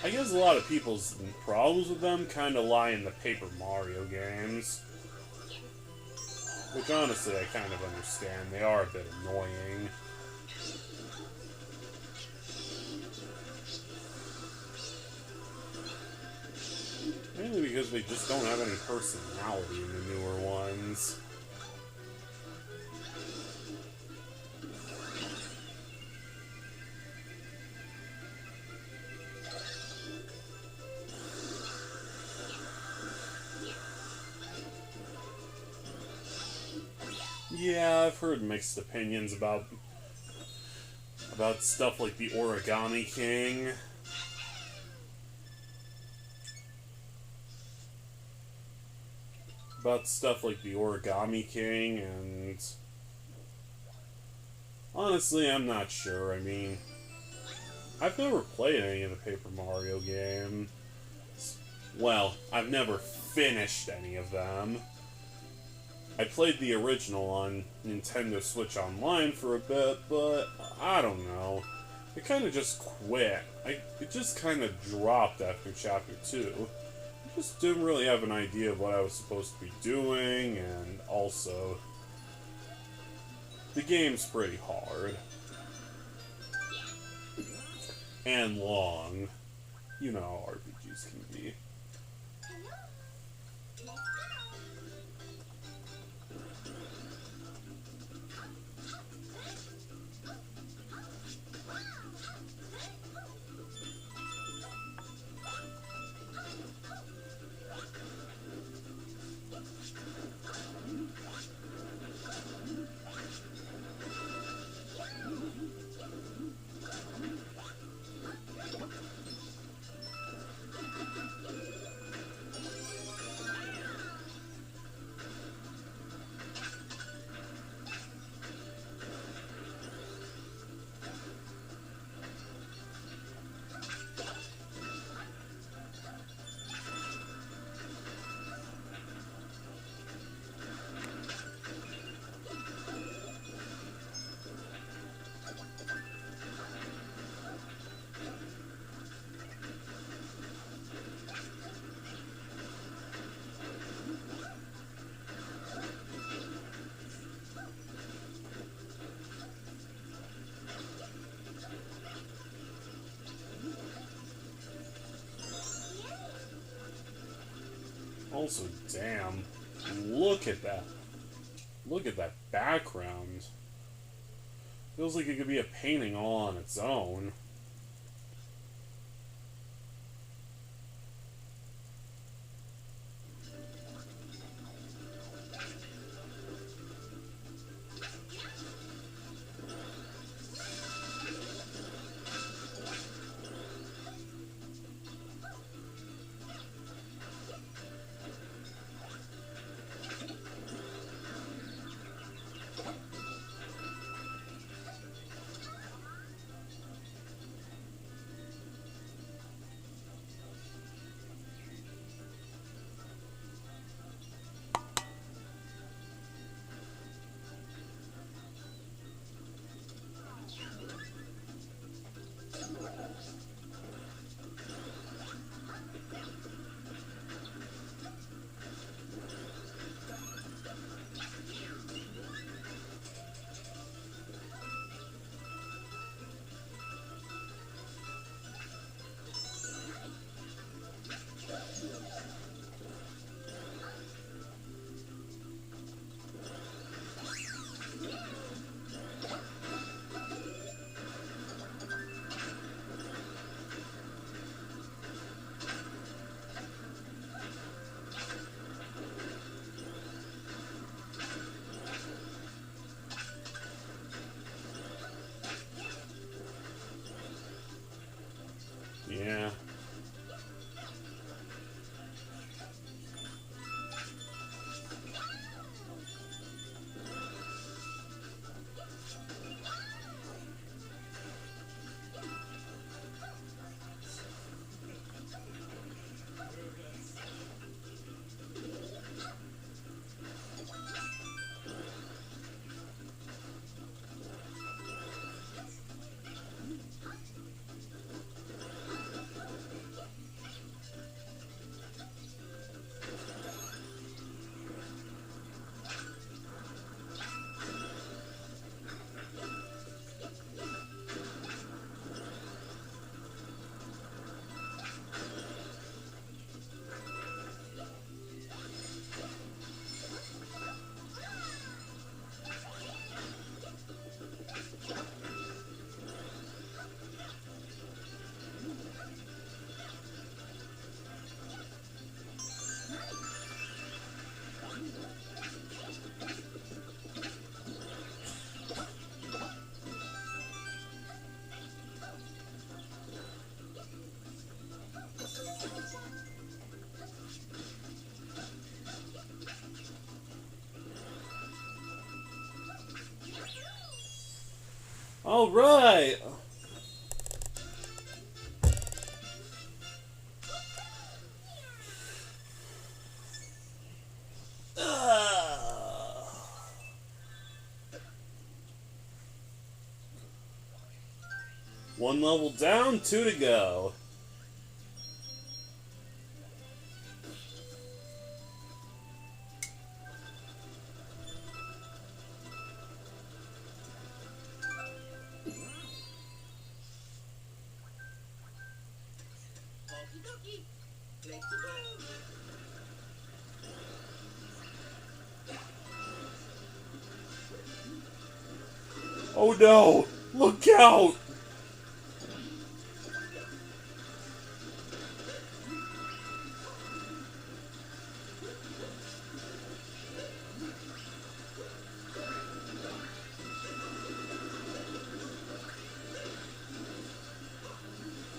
I guess a lot of people's problems with them kind of lie in the Paper Mario games. Which honestly I kind of understand. They are a bit annoying. Mainly because they just don't have any personality in the newer ones. Yeah, I've heard mixed opinions about stuff like the Origami King. About stuff like the Origami King, and honestly, I'm not sure. I mean, I've never played any of the Paper Mario games. Well, I've never finished any of them. I played the original on Nintendo Switch Online for a bit, but I don't know. I kind of just quit. It just kind of dropped after Chapter 2. I just didn't really have an idea of what I was supposed to be doing, and also, the game's pretty hard. And long. You know how RPGs can be. Also, damn, look at that. Look at that background. Feels like it could be a painting all on its own. Yeah. All right. One level down, 2 to go. Oh no! Look out!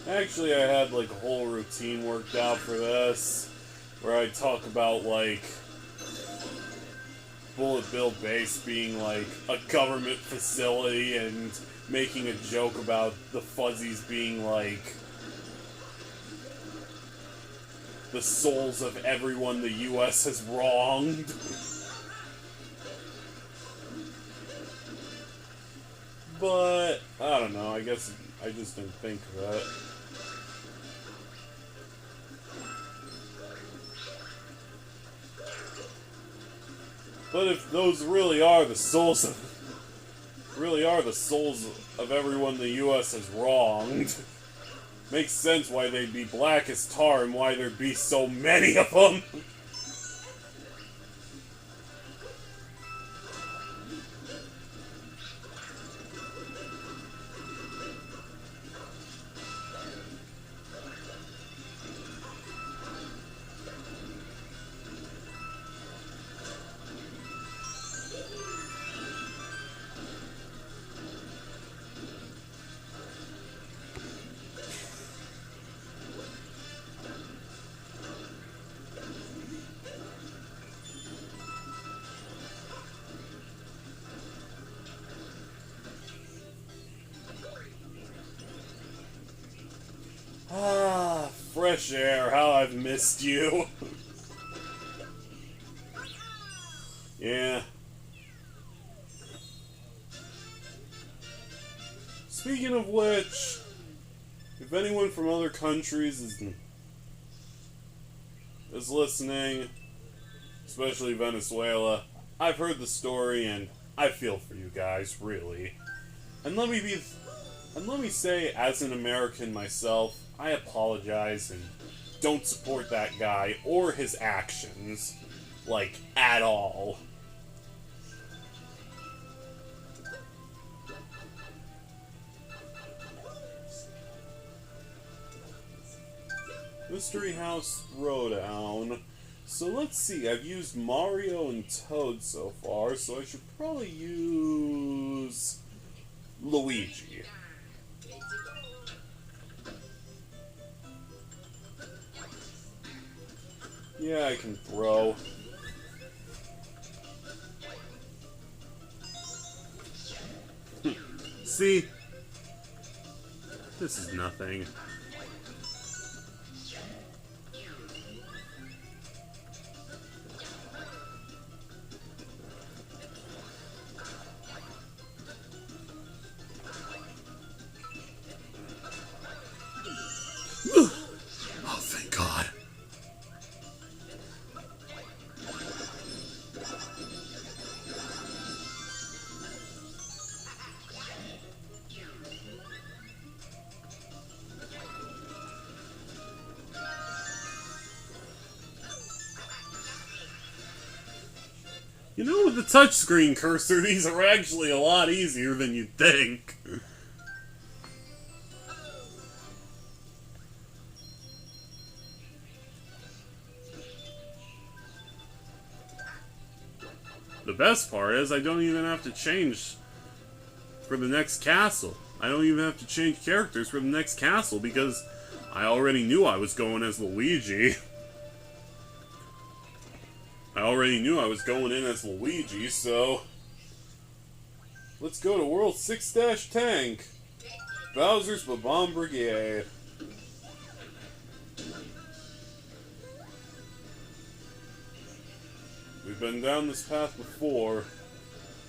Actually, I had like a whole routine worked out for this, where I talk about like Bullet Bill Base being like a government facility and making a joke about the Fuzzies being like the souls of everyone the US has wronged. But, I don't know, I guess I just didn't think of that. But if those really are the souls of everyone the US has wronged, makes sense why they'd be black as tar and why there'd be so many of them. Ah, fresh air, how I've missed you. Yeah. Speaking of which, if anyone from other countries is listening, especially Venezuela, I've heard the story and I feel for you guys, really. And let me say, as an American myself, I apologize and don't support that guy or his actions, like, at all. Mystery House Throwdown. So let's see, I've used Mario and Toad so far, so I should probably use Luigi. Yeah, I can throw. See? This is nothing. Oh, thank God. You know, with the touchscreen cursor, these are actually a lot easier than you'd think. The best part is I don't even have to change for the next castle. I don't even have to change characters for the next castle because I already knew I was going as Luigi. I already knew I was going in as Luigi, so let's go to World 6-Tank. Bowser's Bob-omb Brigade. We've been down this path before,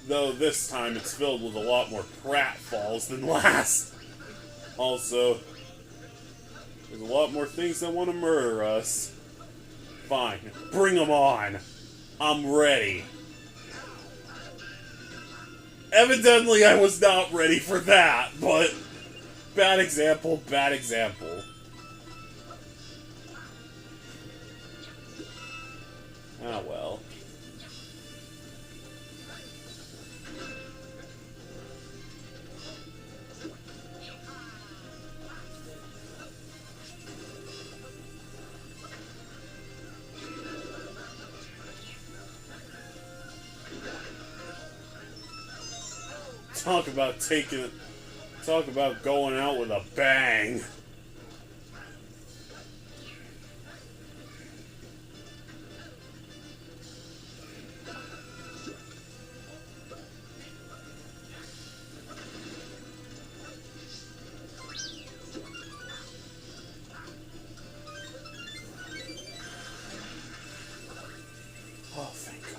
though this time it's filled with a lot more pratfalls than last. Also, there's a lot more things that want to murder us. Fine, bring them on. I'm ready. Evidently, I was not ready for that, but bad example, bad example. Ah, well. Talk about going out with a bang. Oh, thank God.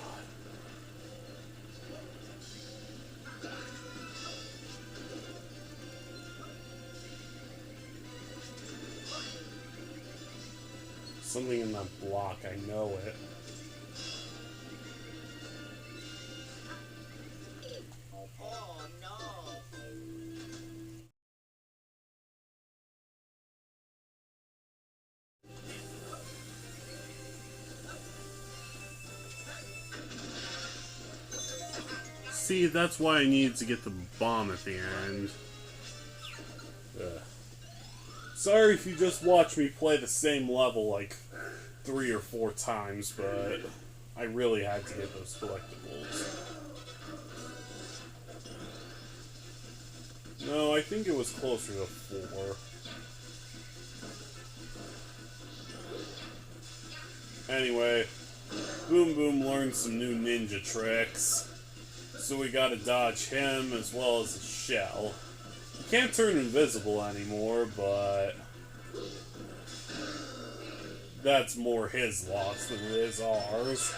Something in that block, I know it. Oh no! See, that's why I needed to get the bomb at the end. Ugh. Sorry if you just watched me play the same level like 3 or 4 times, but I really had to get those collectibles. No, I think it was closer to 4. Anyway, Boom Boom learned some new ninja tricks, so we gotta dodge him as well as his shell. He can't turn invisible anymore, but that's more his loss than it is ours.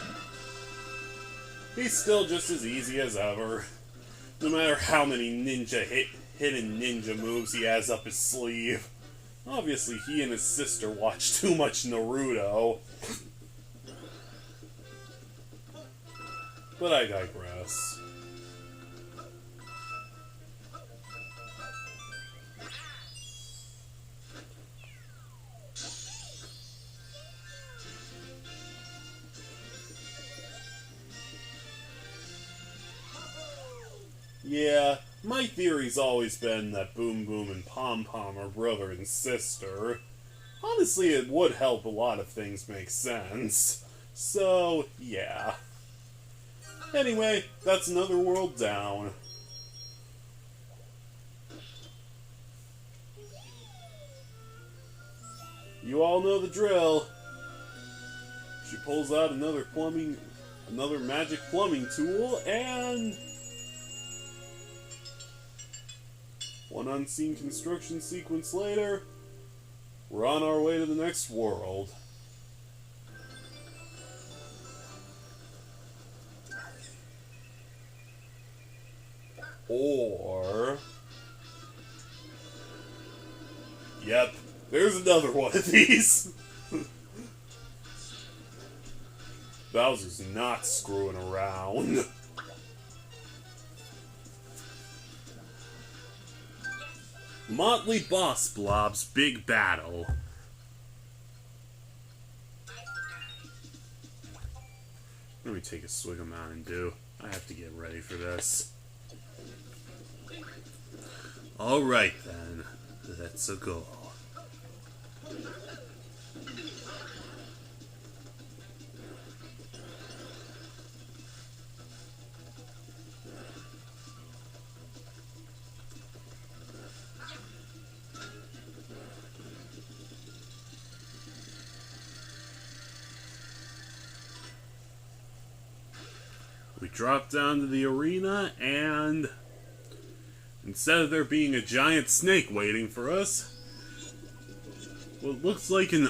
He's still just as easy as ever, no matter how many hidden ninja moves he has up his sleeve. Obviously, he and his sister watch too much Naruto. But I digress. Yeah, my theory's always been that Boom Boom and Pom Pom are brother and sister. Honestly, it would help a lot of things make sense. So, yeah. Anyway, that's another world down. You all know the drill. She pulls out another magic plumbing tool, and one unseen construction sequence later, we're on our way to the next world. Or... Yep, there's another one of these. Bowser's not screwing around. Motley Boss Blob's big battle. Let me take a swig of Mountain Dew. I have to get ready for this. Alright then, let's go. We drop down to the arena, and instead of there being a giant snake waiting for us, what looks like an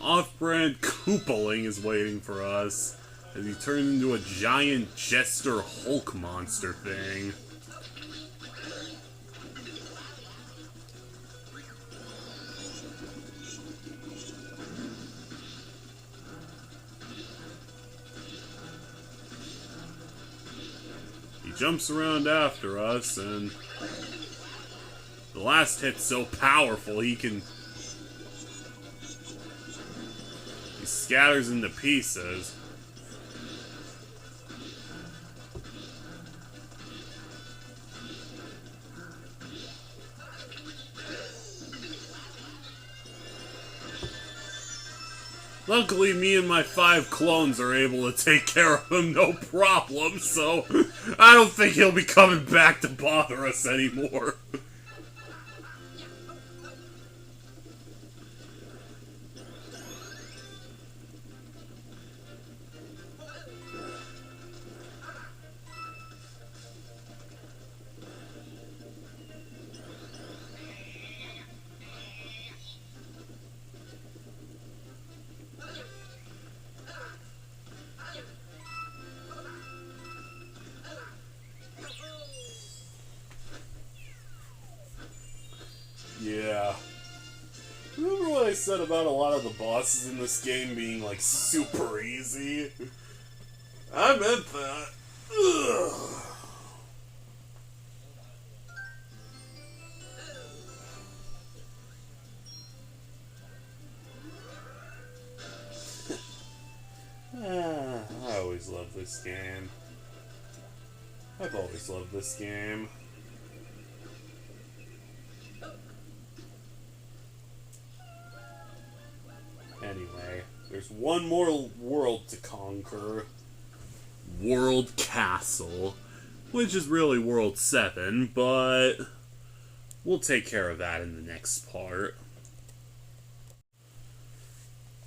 off-brand Koopaling is waiting for us as he turns into a giant jester Hulk monster thing. Jumps around after us, and the last hit's so powerful he scatters into pieces. Luckily, me and my 5 clones are able to take care of him no problem, so I don't think he'll be coming back to bother us anymore. Yeah. Remember what I said about a lot of the bosses in this game being, like, super easy? I meant that. Ugh. I always loved this game. I've always loved this game. Anyway, there's one more world to conquer. World Castle, which is really World 7, but we'll take care of that in the next part.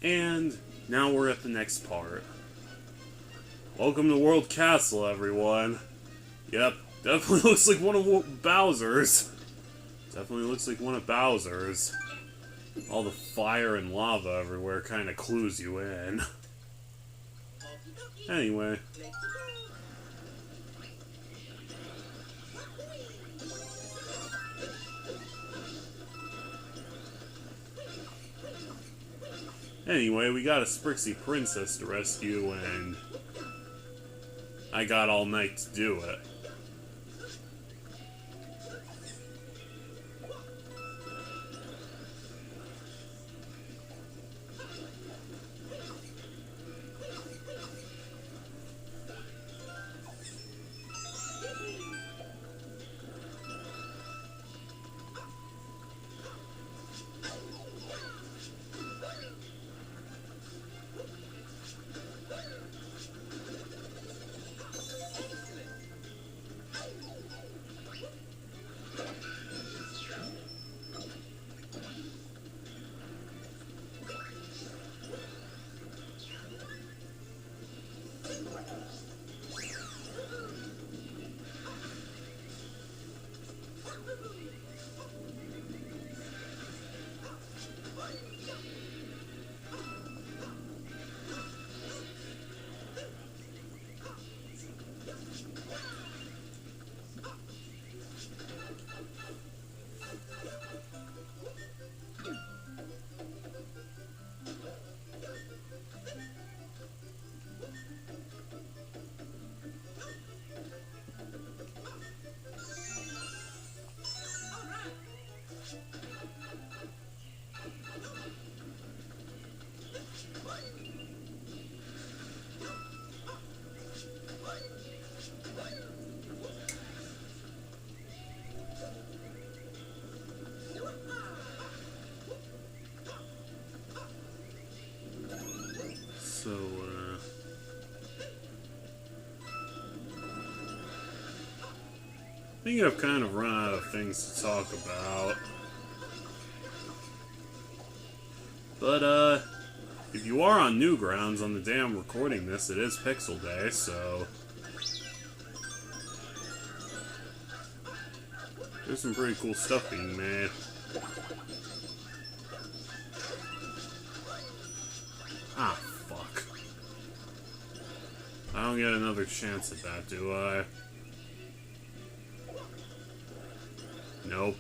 And now we're at the next part. Welcome to World Castle, everyone. Yep, definitely looks like one of Bowser's. Definitely looks like one of Bowser's. All the fire and lava everywhere kind of clues you in. Okie dokie. Anyway, Let's go. we got a Sprixie princess to rescue, and I got all night to do it. So, I think I've kind of run out of things to talk about. But, if you are on Newgrounds on the day I'm recording this, it is Pixel Day, so there's some pretty cool stuff being made. Ah, fuck. I don't get another chance at that, do I? Nope.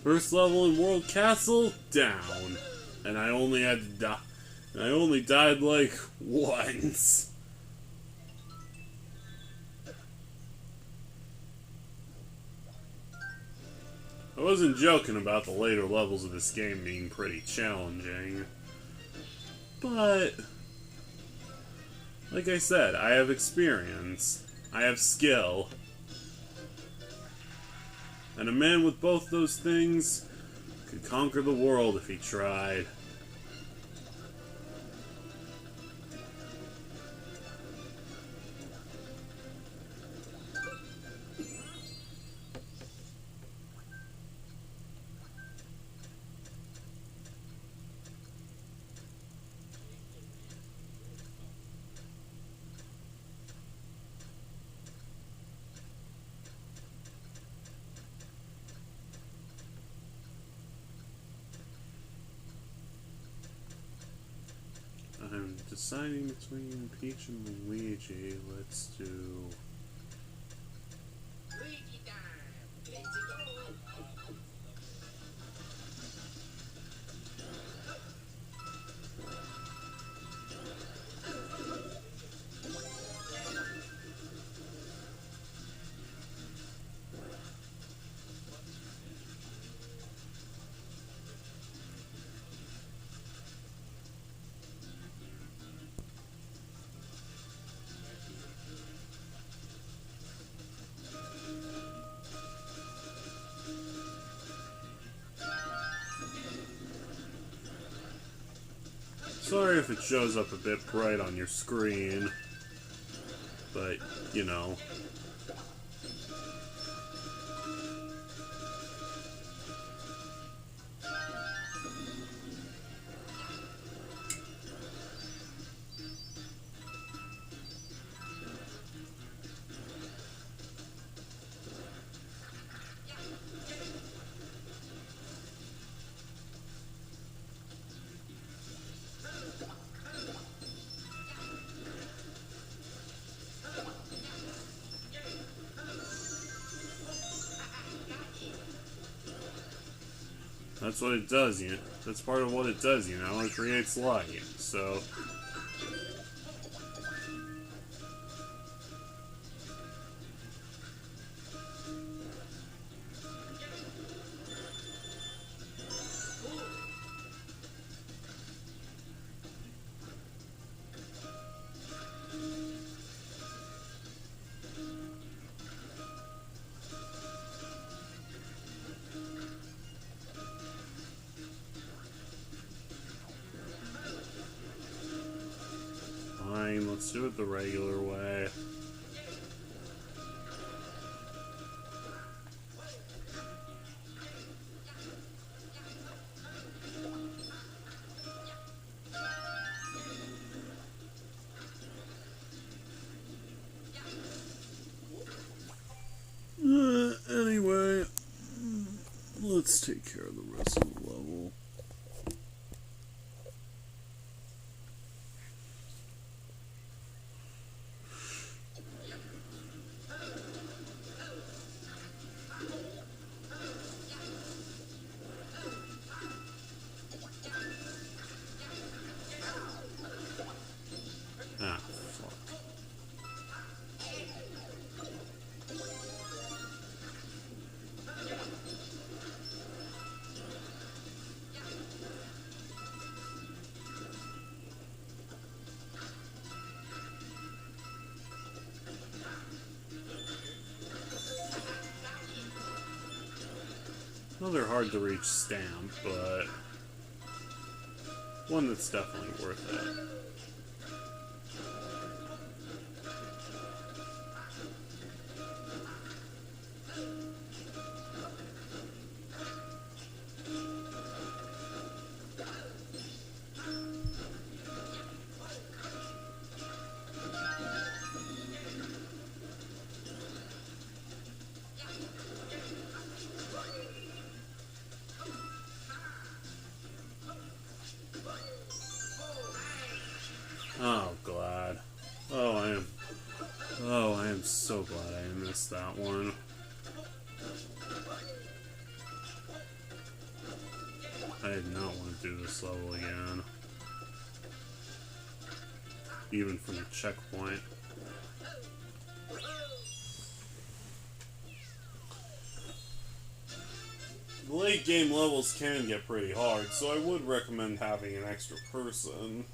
First level in World Castle, down. And I only had to die. And I only died like once. I wasn't joking about the later levels of this game being pretty challenging. But, like I said, I have experience. I have skill. And a man with both those things could conquer the world if he tried. I'm deciding between Peach and Luigi. Let's do... Luigi time. Let's go. Sorry if it shows up a bit bright on your screen, but, you know. That's what it does, you know. That's part of what it does, you know. It creates light, so... Fine, let's do it the regular way. Anyway, let's take care of the rest of the level. Ah, fuck. Another hard to reach stamp, but one that's definitely worth it. Oh, glad. I am so glad I missed that one. I did not want to do this level again. Even from the checkpoint. The late game levels can get pretty hard, so I would recommend having an extra person.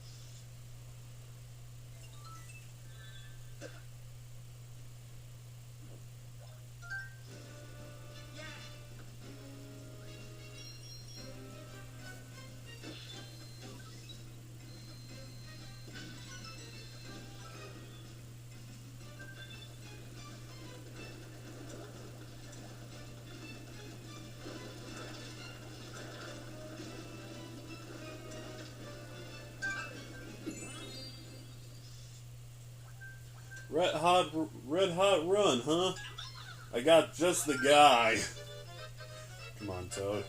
Red hot run, huh? I got just the guy. Come on, Toad.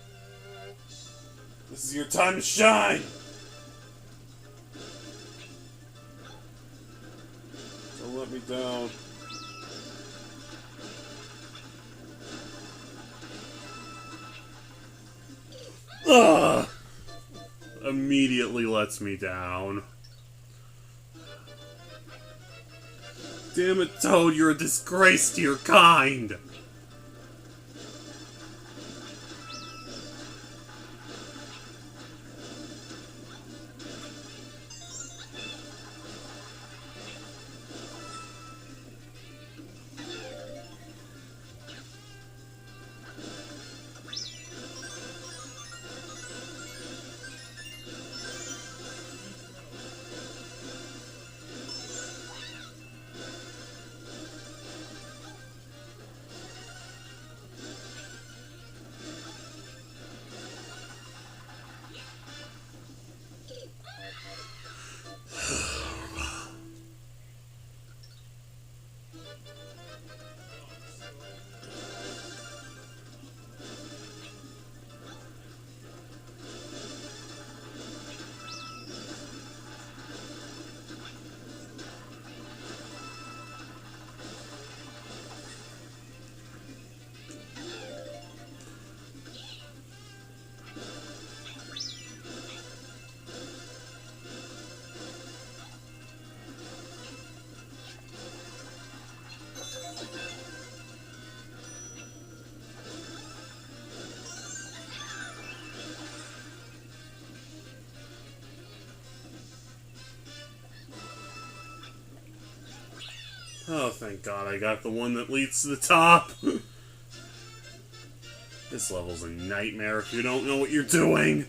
This is your time to shine! let me down. Ugh! Immediately lets me down. Damn it, Toad, you're a disgrace to your kind! Oh, thank God I got the one that leads to the top. This level's a nightmare if you don't know what you're doing.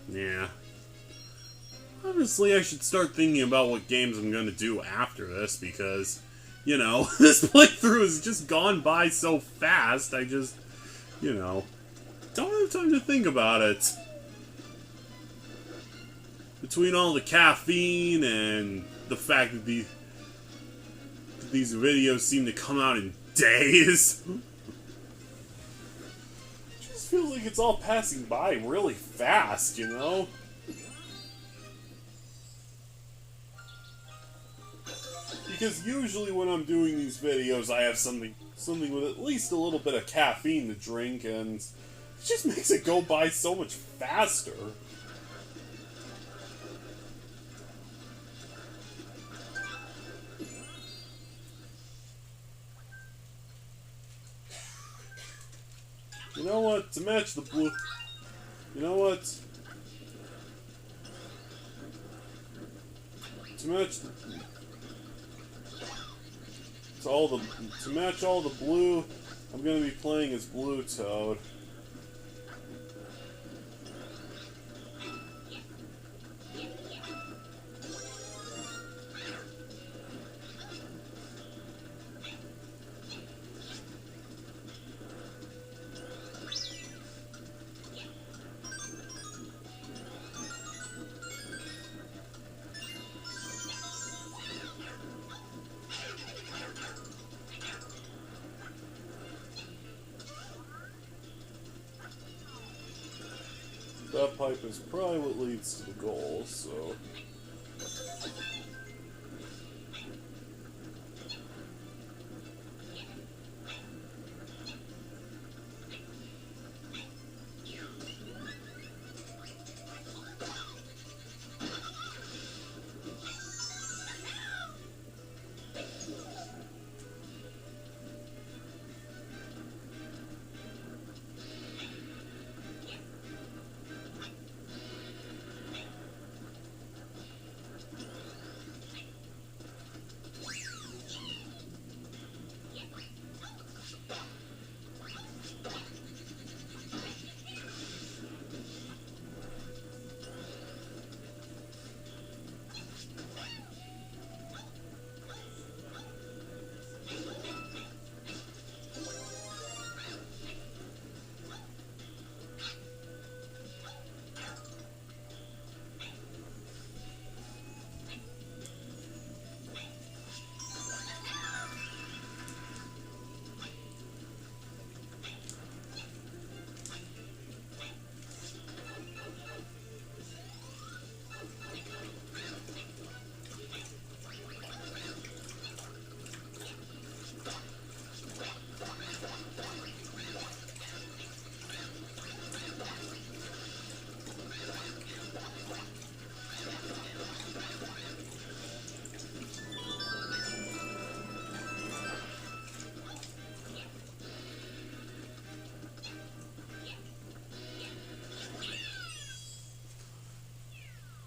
Yeah. Honestly, I should start thinking about what games I'm gonna do after this, because, you know, this playthrough has just gone by so fast, I just, you know, don't have time to think about it. Between all the caffeine and the fact that these videos seem to come out in days, it just feels like it's all passing by really fast, you know? Because usually when I'm doing these videos, I have something with at least a little bit of caffeine to drink, and it just makes it go by so much faster. You know what? To match the blue... You know what? To match the... To match all the blue, I'm gonna be playing as Blue Toad. That pipe is probably what leads to the goal, so...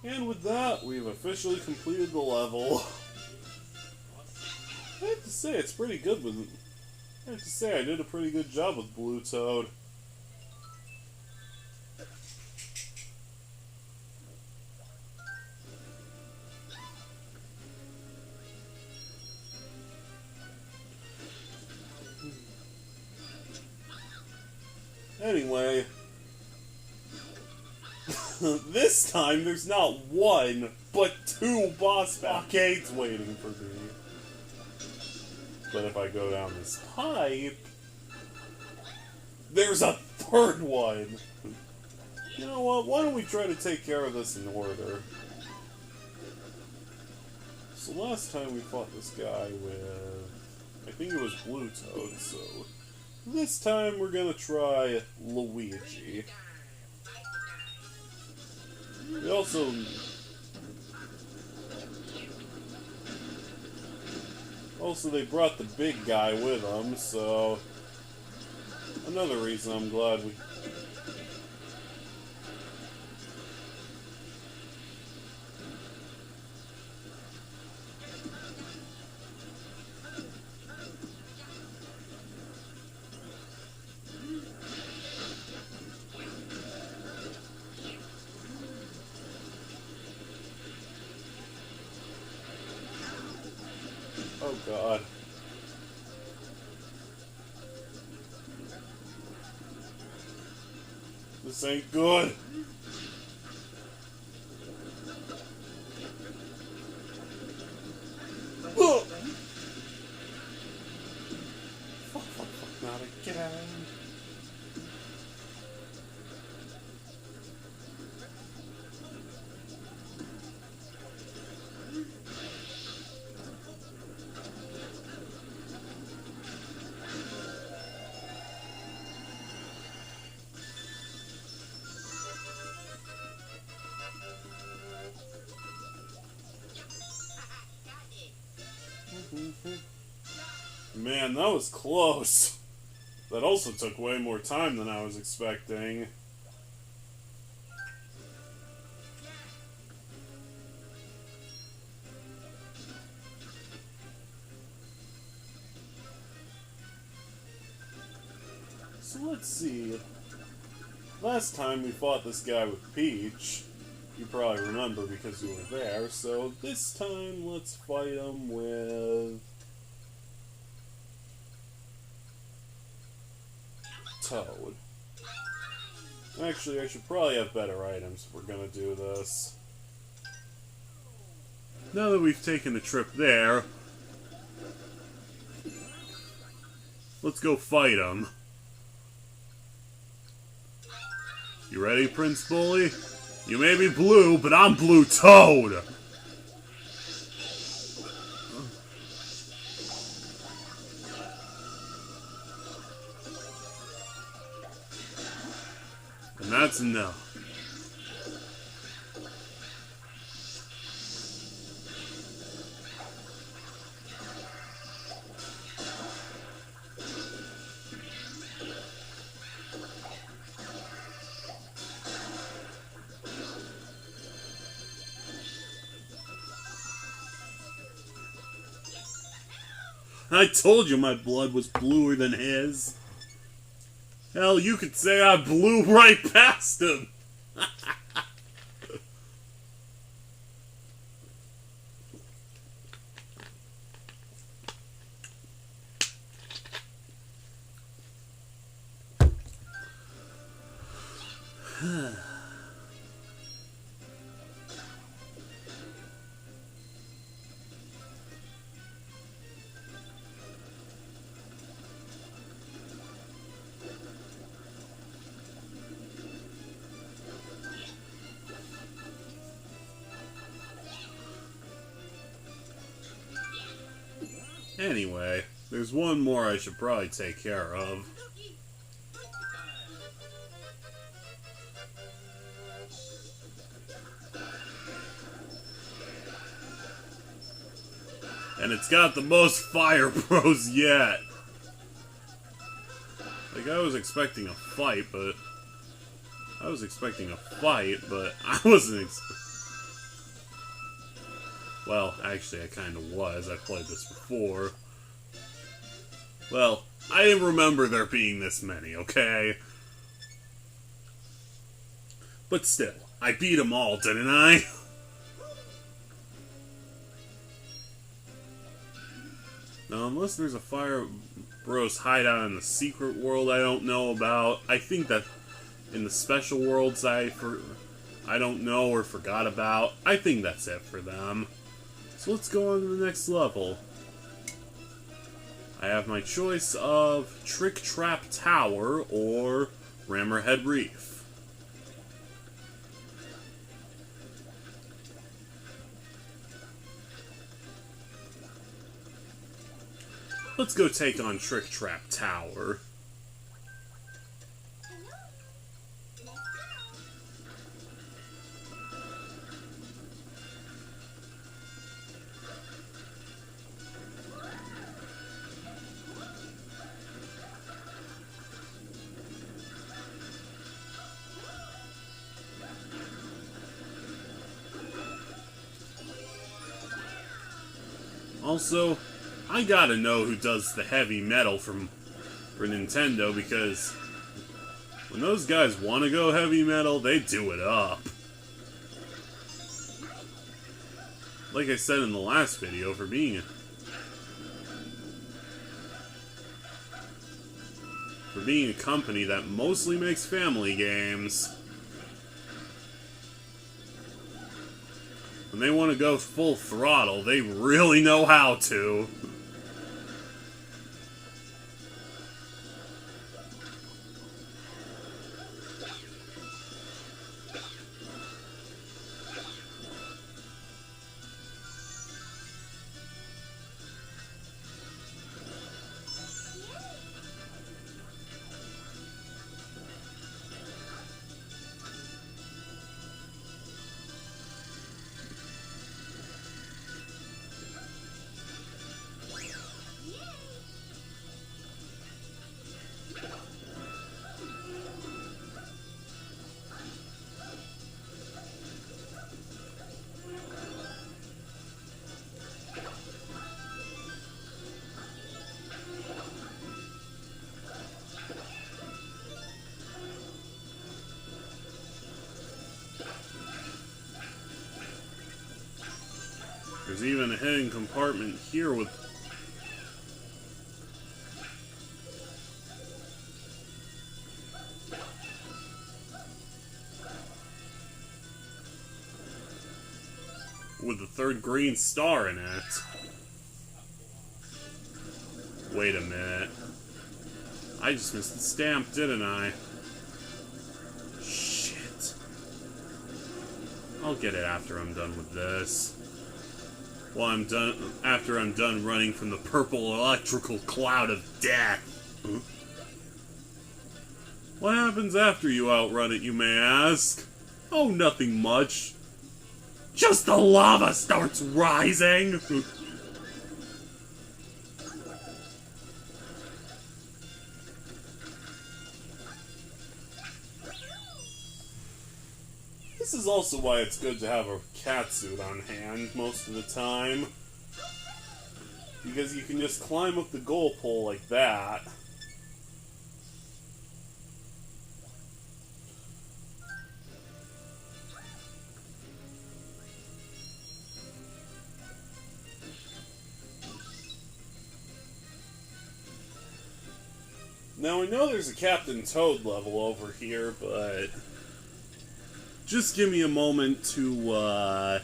And with that, we've officially completed the level. I have to say, it's pretty good with... I have to say, I did a pretty good job with Blue Toad. Anyway, this time there's not one, but two boss blockades waiting for me. But if I go down this pipe, there's a third one. You know what? Why don't we try to take care of this in order? So last time we fought this guy with... I think it was Blue Toad, so... This time we're gonna try Luigi. We also... Also, they brought the big guy with them, so... Another reason I'm glad we... Oh god. This ain't good. Oh. Fuck, not again. Man, that was close. That also took way more time than I was expecting. So let's see. Last time we fought this guy with Peach. You probably remember because you were there. So this time, let's fight him with... Toad. Actually, I should probably have better items if we're gonna do this. Now that we've taken a trip there, let's go fight him. You ready, Prince Bully? You may be blue, but I'm Blue Toad! And that's enough. I told you my blood was bluer than his. Hell, you could say I blew right past him. Anyway, there's one more I should probably take care of. And it's got the most fire pros yet. Like, I was expecting a fight, but... I wasn't Well, actually, I kind of was. I played this before. Well, I didn't remember there being this many, okay? But still, I beat them all, didn't I? Now, unless there's a Fire Bros hideout in the secret world I don't know about, I think that in the special worlds I don't know or forgot about, I think that's it for them. So let's go on to the next level. I have my choice of Trick Trap Tower or Rammerhead Reef. Let's go take on Trick Trap Tower. Also, I gotta know who does the heavy metal for Nintendo, because when those guys want to go heavy metal, they do it up. Like I said in the last video, for being a company that mostly makes family games, when they want to go full throttle, they really know how to. There's even a hidden compartment here with the third green star in it. Wait a minute. I just missed the stamp, didn't I? Shit. I'll get it after I'm done with this. Well, after I'm done running from the purple electrical cloud of death. What happens after you outrun it, you may ask? Oh, nothing much. Just the lava starts rising! This is also why it's good to have a catsuit on hand most of the time. Because you can just climb up the goal pole like that. Now, I know there's a Captain Toad level over here, but just give me a moment to,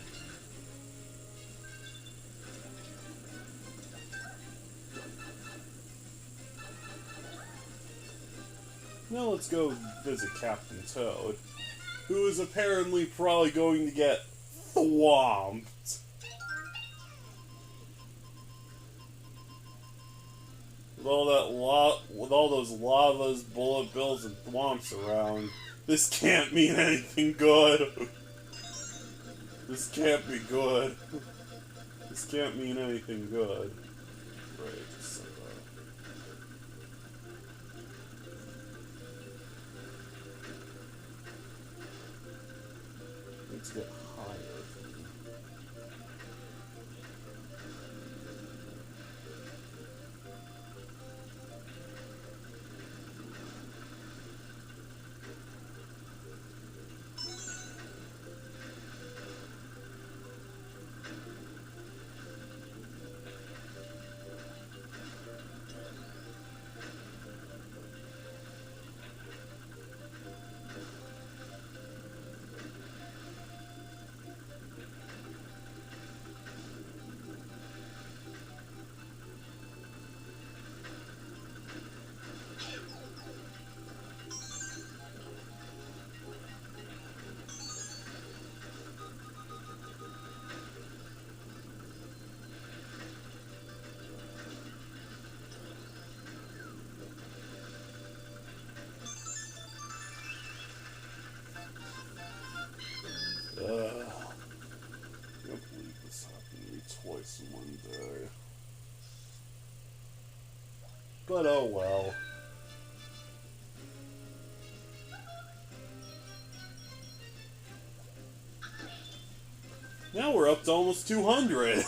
Now let's go visit Captain Toad, who is apparently probably going to get thwomped. With all those lavas, bullet bills, and thwomps around, this can't mean anything good. This can't be good. This can't mean anything good. Right, so... let's get higher. But oh well. Now we're up to almost 200.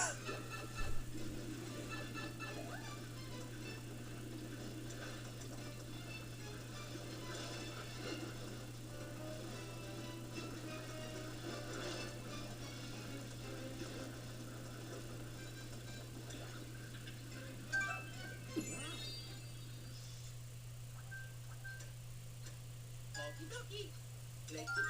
Okie dokie. Let's go.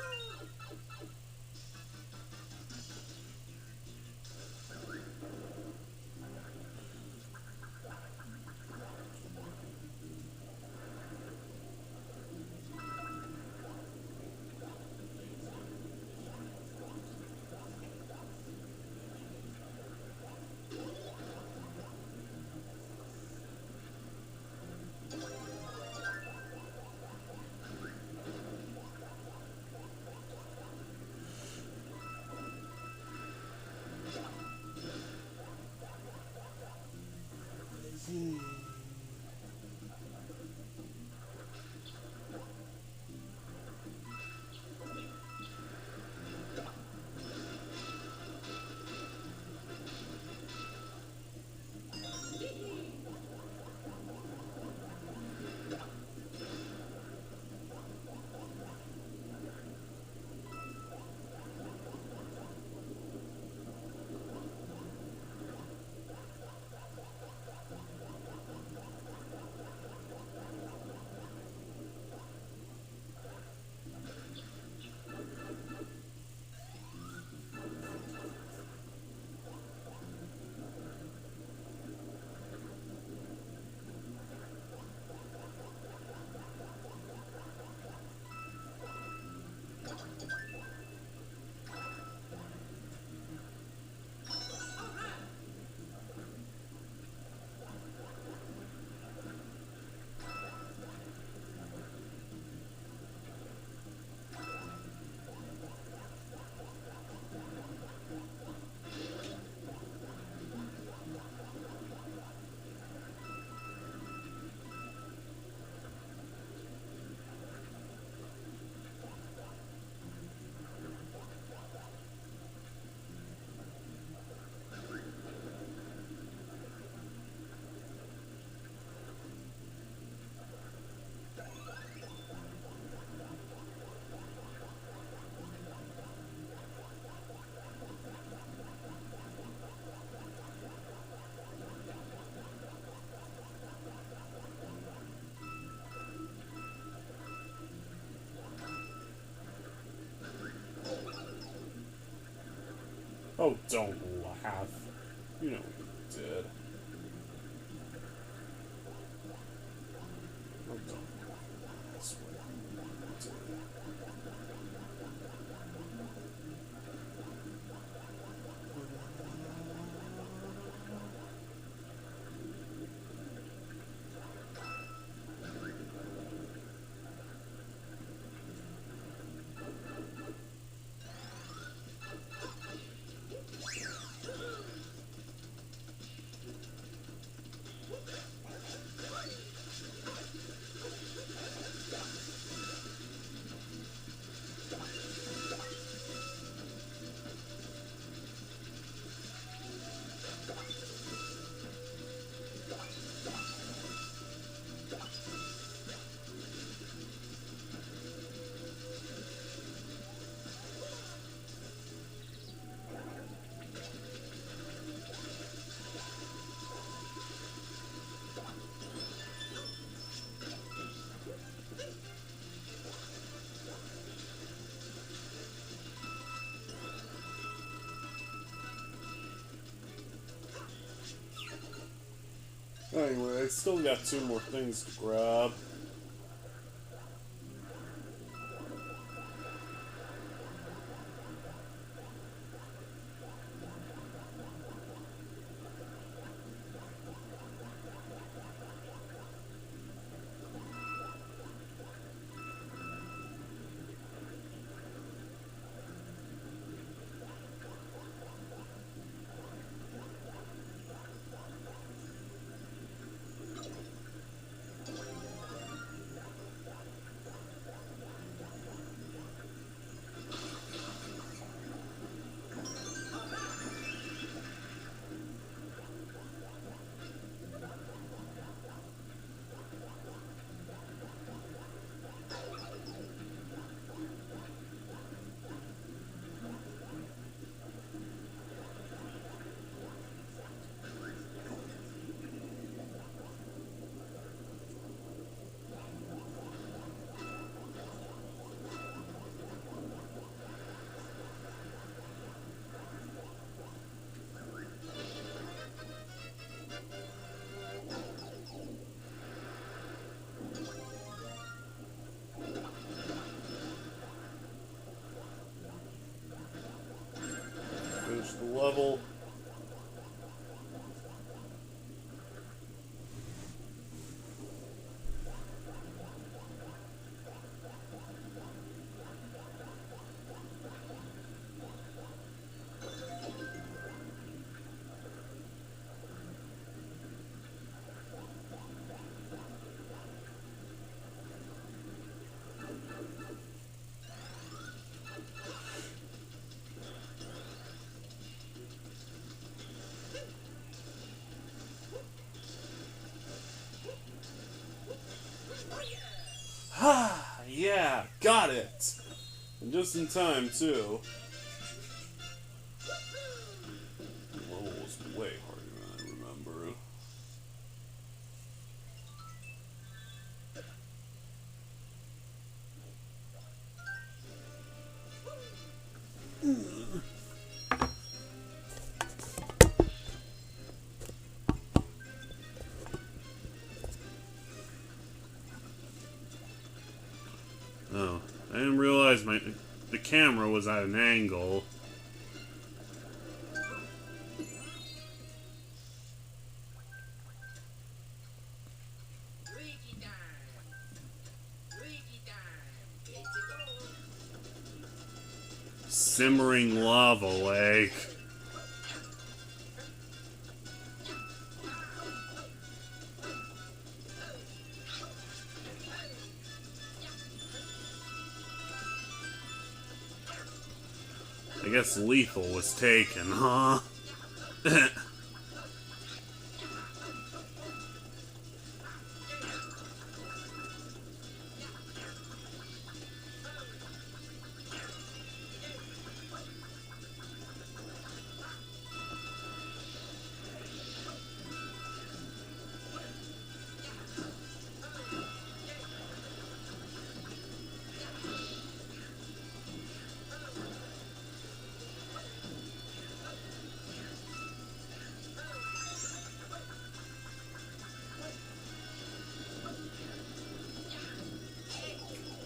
Oh, don't laugh. You know what you did. Oh, don't laugh. I swear. You did. Anyway, I still got 2 more things to grab. level. Yeah, got it! And just in time, too. The level was way harder than I remember. Oh, I didn't realize the camera was at an angle. Luigi time! Luigi time! Let's go! Simmering lava lake. I guess lethal was taken, huh?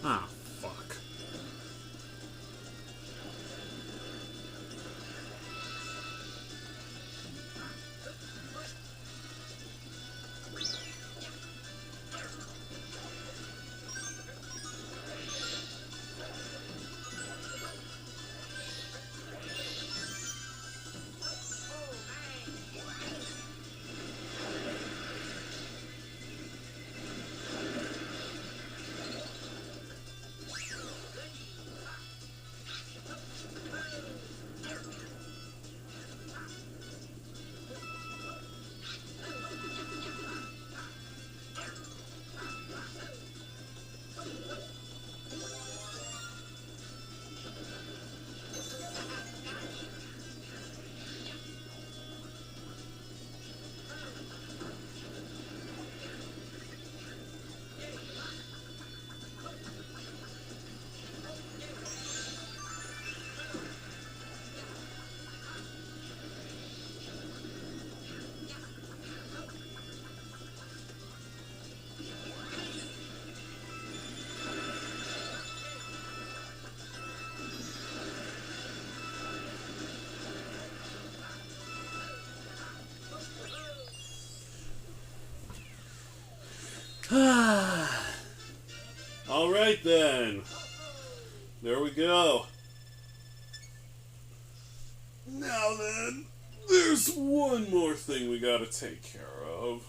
Ah, fuck. Alright then. There we go. Now then, there's one more thing we gotta take care of.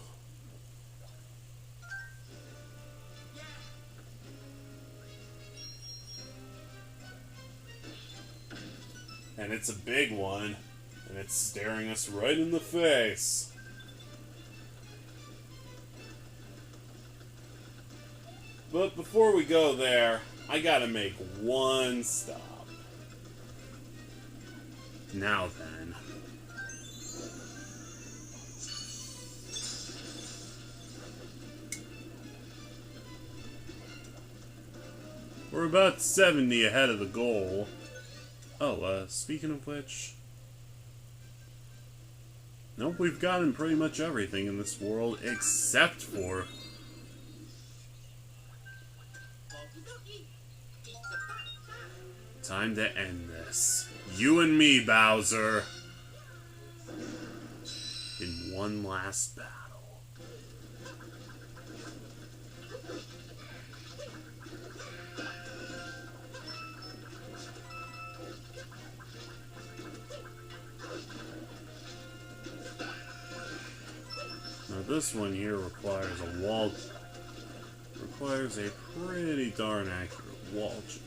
And it's a big one, and it's staring us right in the face. But before we go there, I gotta make one stop. Now then. We're about 70 ahead of the goal. Oh, speaking of which... Nope, we've gotten pretty much everything in this world except for... Time to end this. You and me, Bowser. one last battle. Now this one here requires a pretty darn accurate wall jump.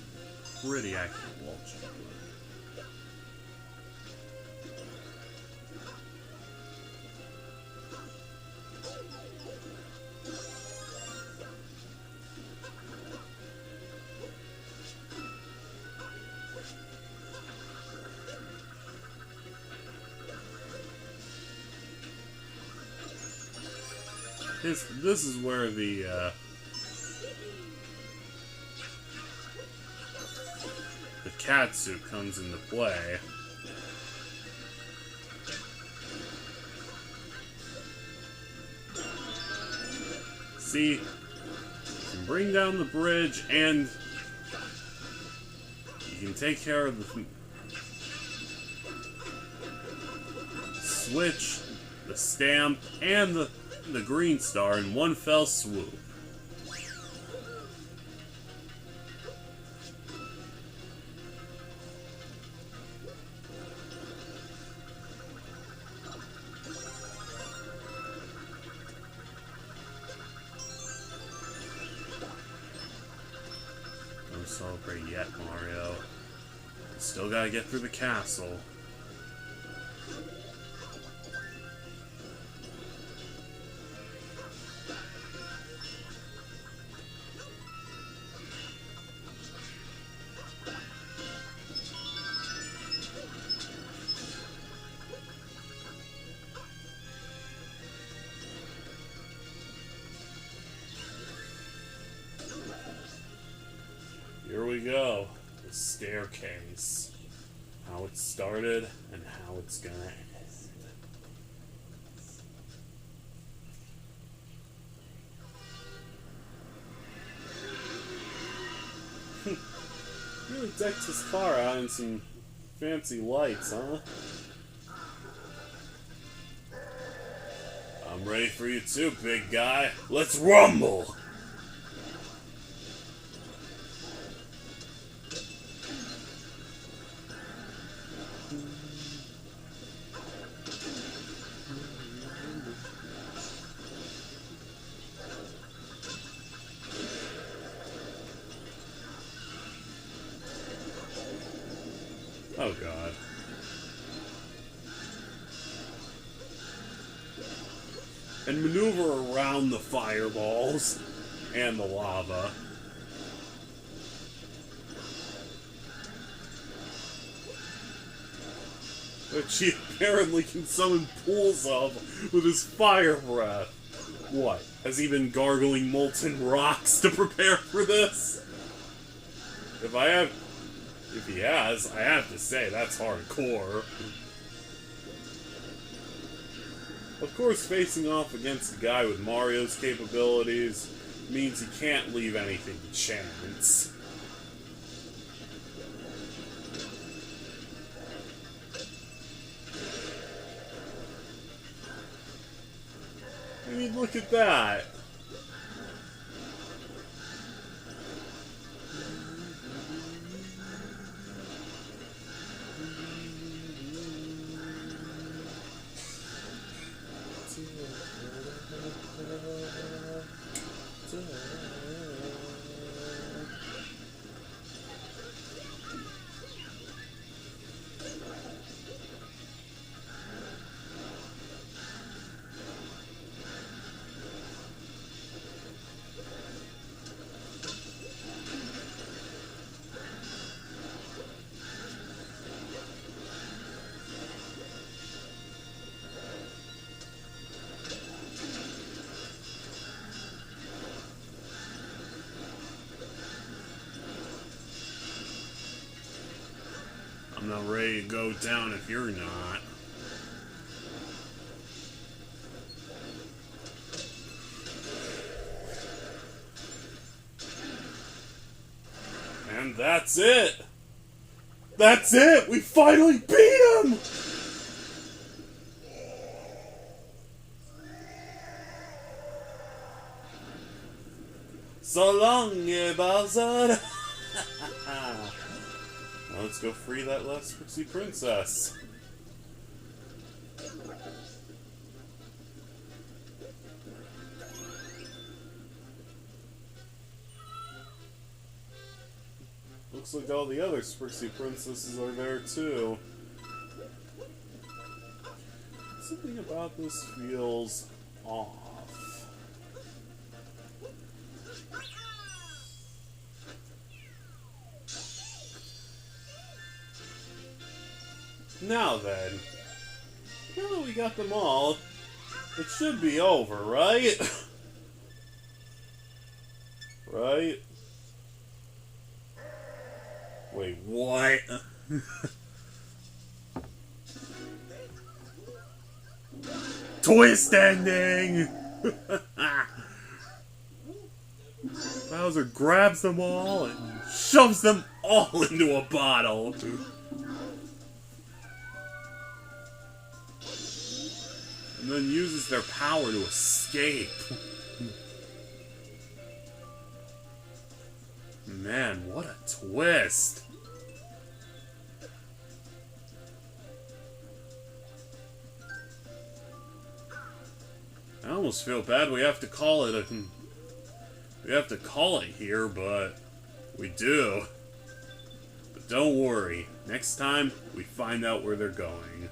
Pretty accurate wall jump. This is where the cat suit comes into play. See, you can bring down the bridge and you can take care of the switch, the stamp, and the green star in one fell swoop. Don't celebrate yet, Mario. Still gotta get through the castle. Here we go. The staircase. How it started and how it's gonna end. Really decked his car out in some fancy lights, huh? I'm ready for you too, big guy. Let's rumble! Oh god. And maneuver around the fireballs and the lava. Which he apparently can summon pools of with his fire breath. What? Has he been gargling molten rocks to prepare for this? If he has, I have to say, that's hardcore. Of course, facing off against a guy with Mario's capabilities means he can't leave anything to chance. I mean, look at that. I'm not ready to go down if you're not. And that's it! That's it! We finally beat him! So long, Bowser! Now let's go free that last Pixie Princess. Looks like all the other Sprixie Princesses are there too. Something about this feels off. Now then, now that we got them all, it should be over, right? Right? Wait, what? Twist ending! Bowser grabs them all and shoves them all into a bottle. And then uses their power to escape. Man, what a twist! I almost feel bad we have to call it here, but we do. But don't worry, next time we find out where they're going.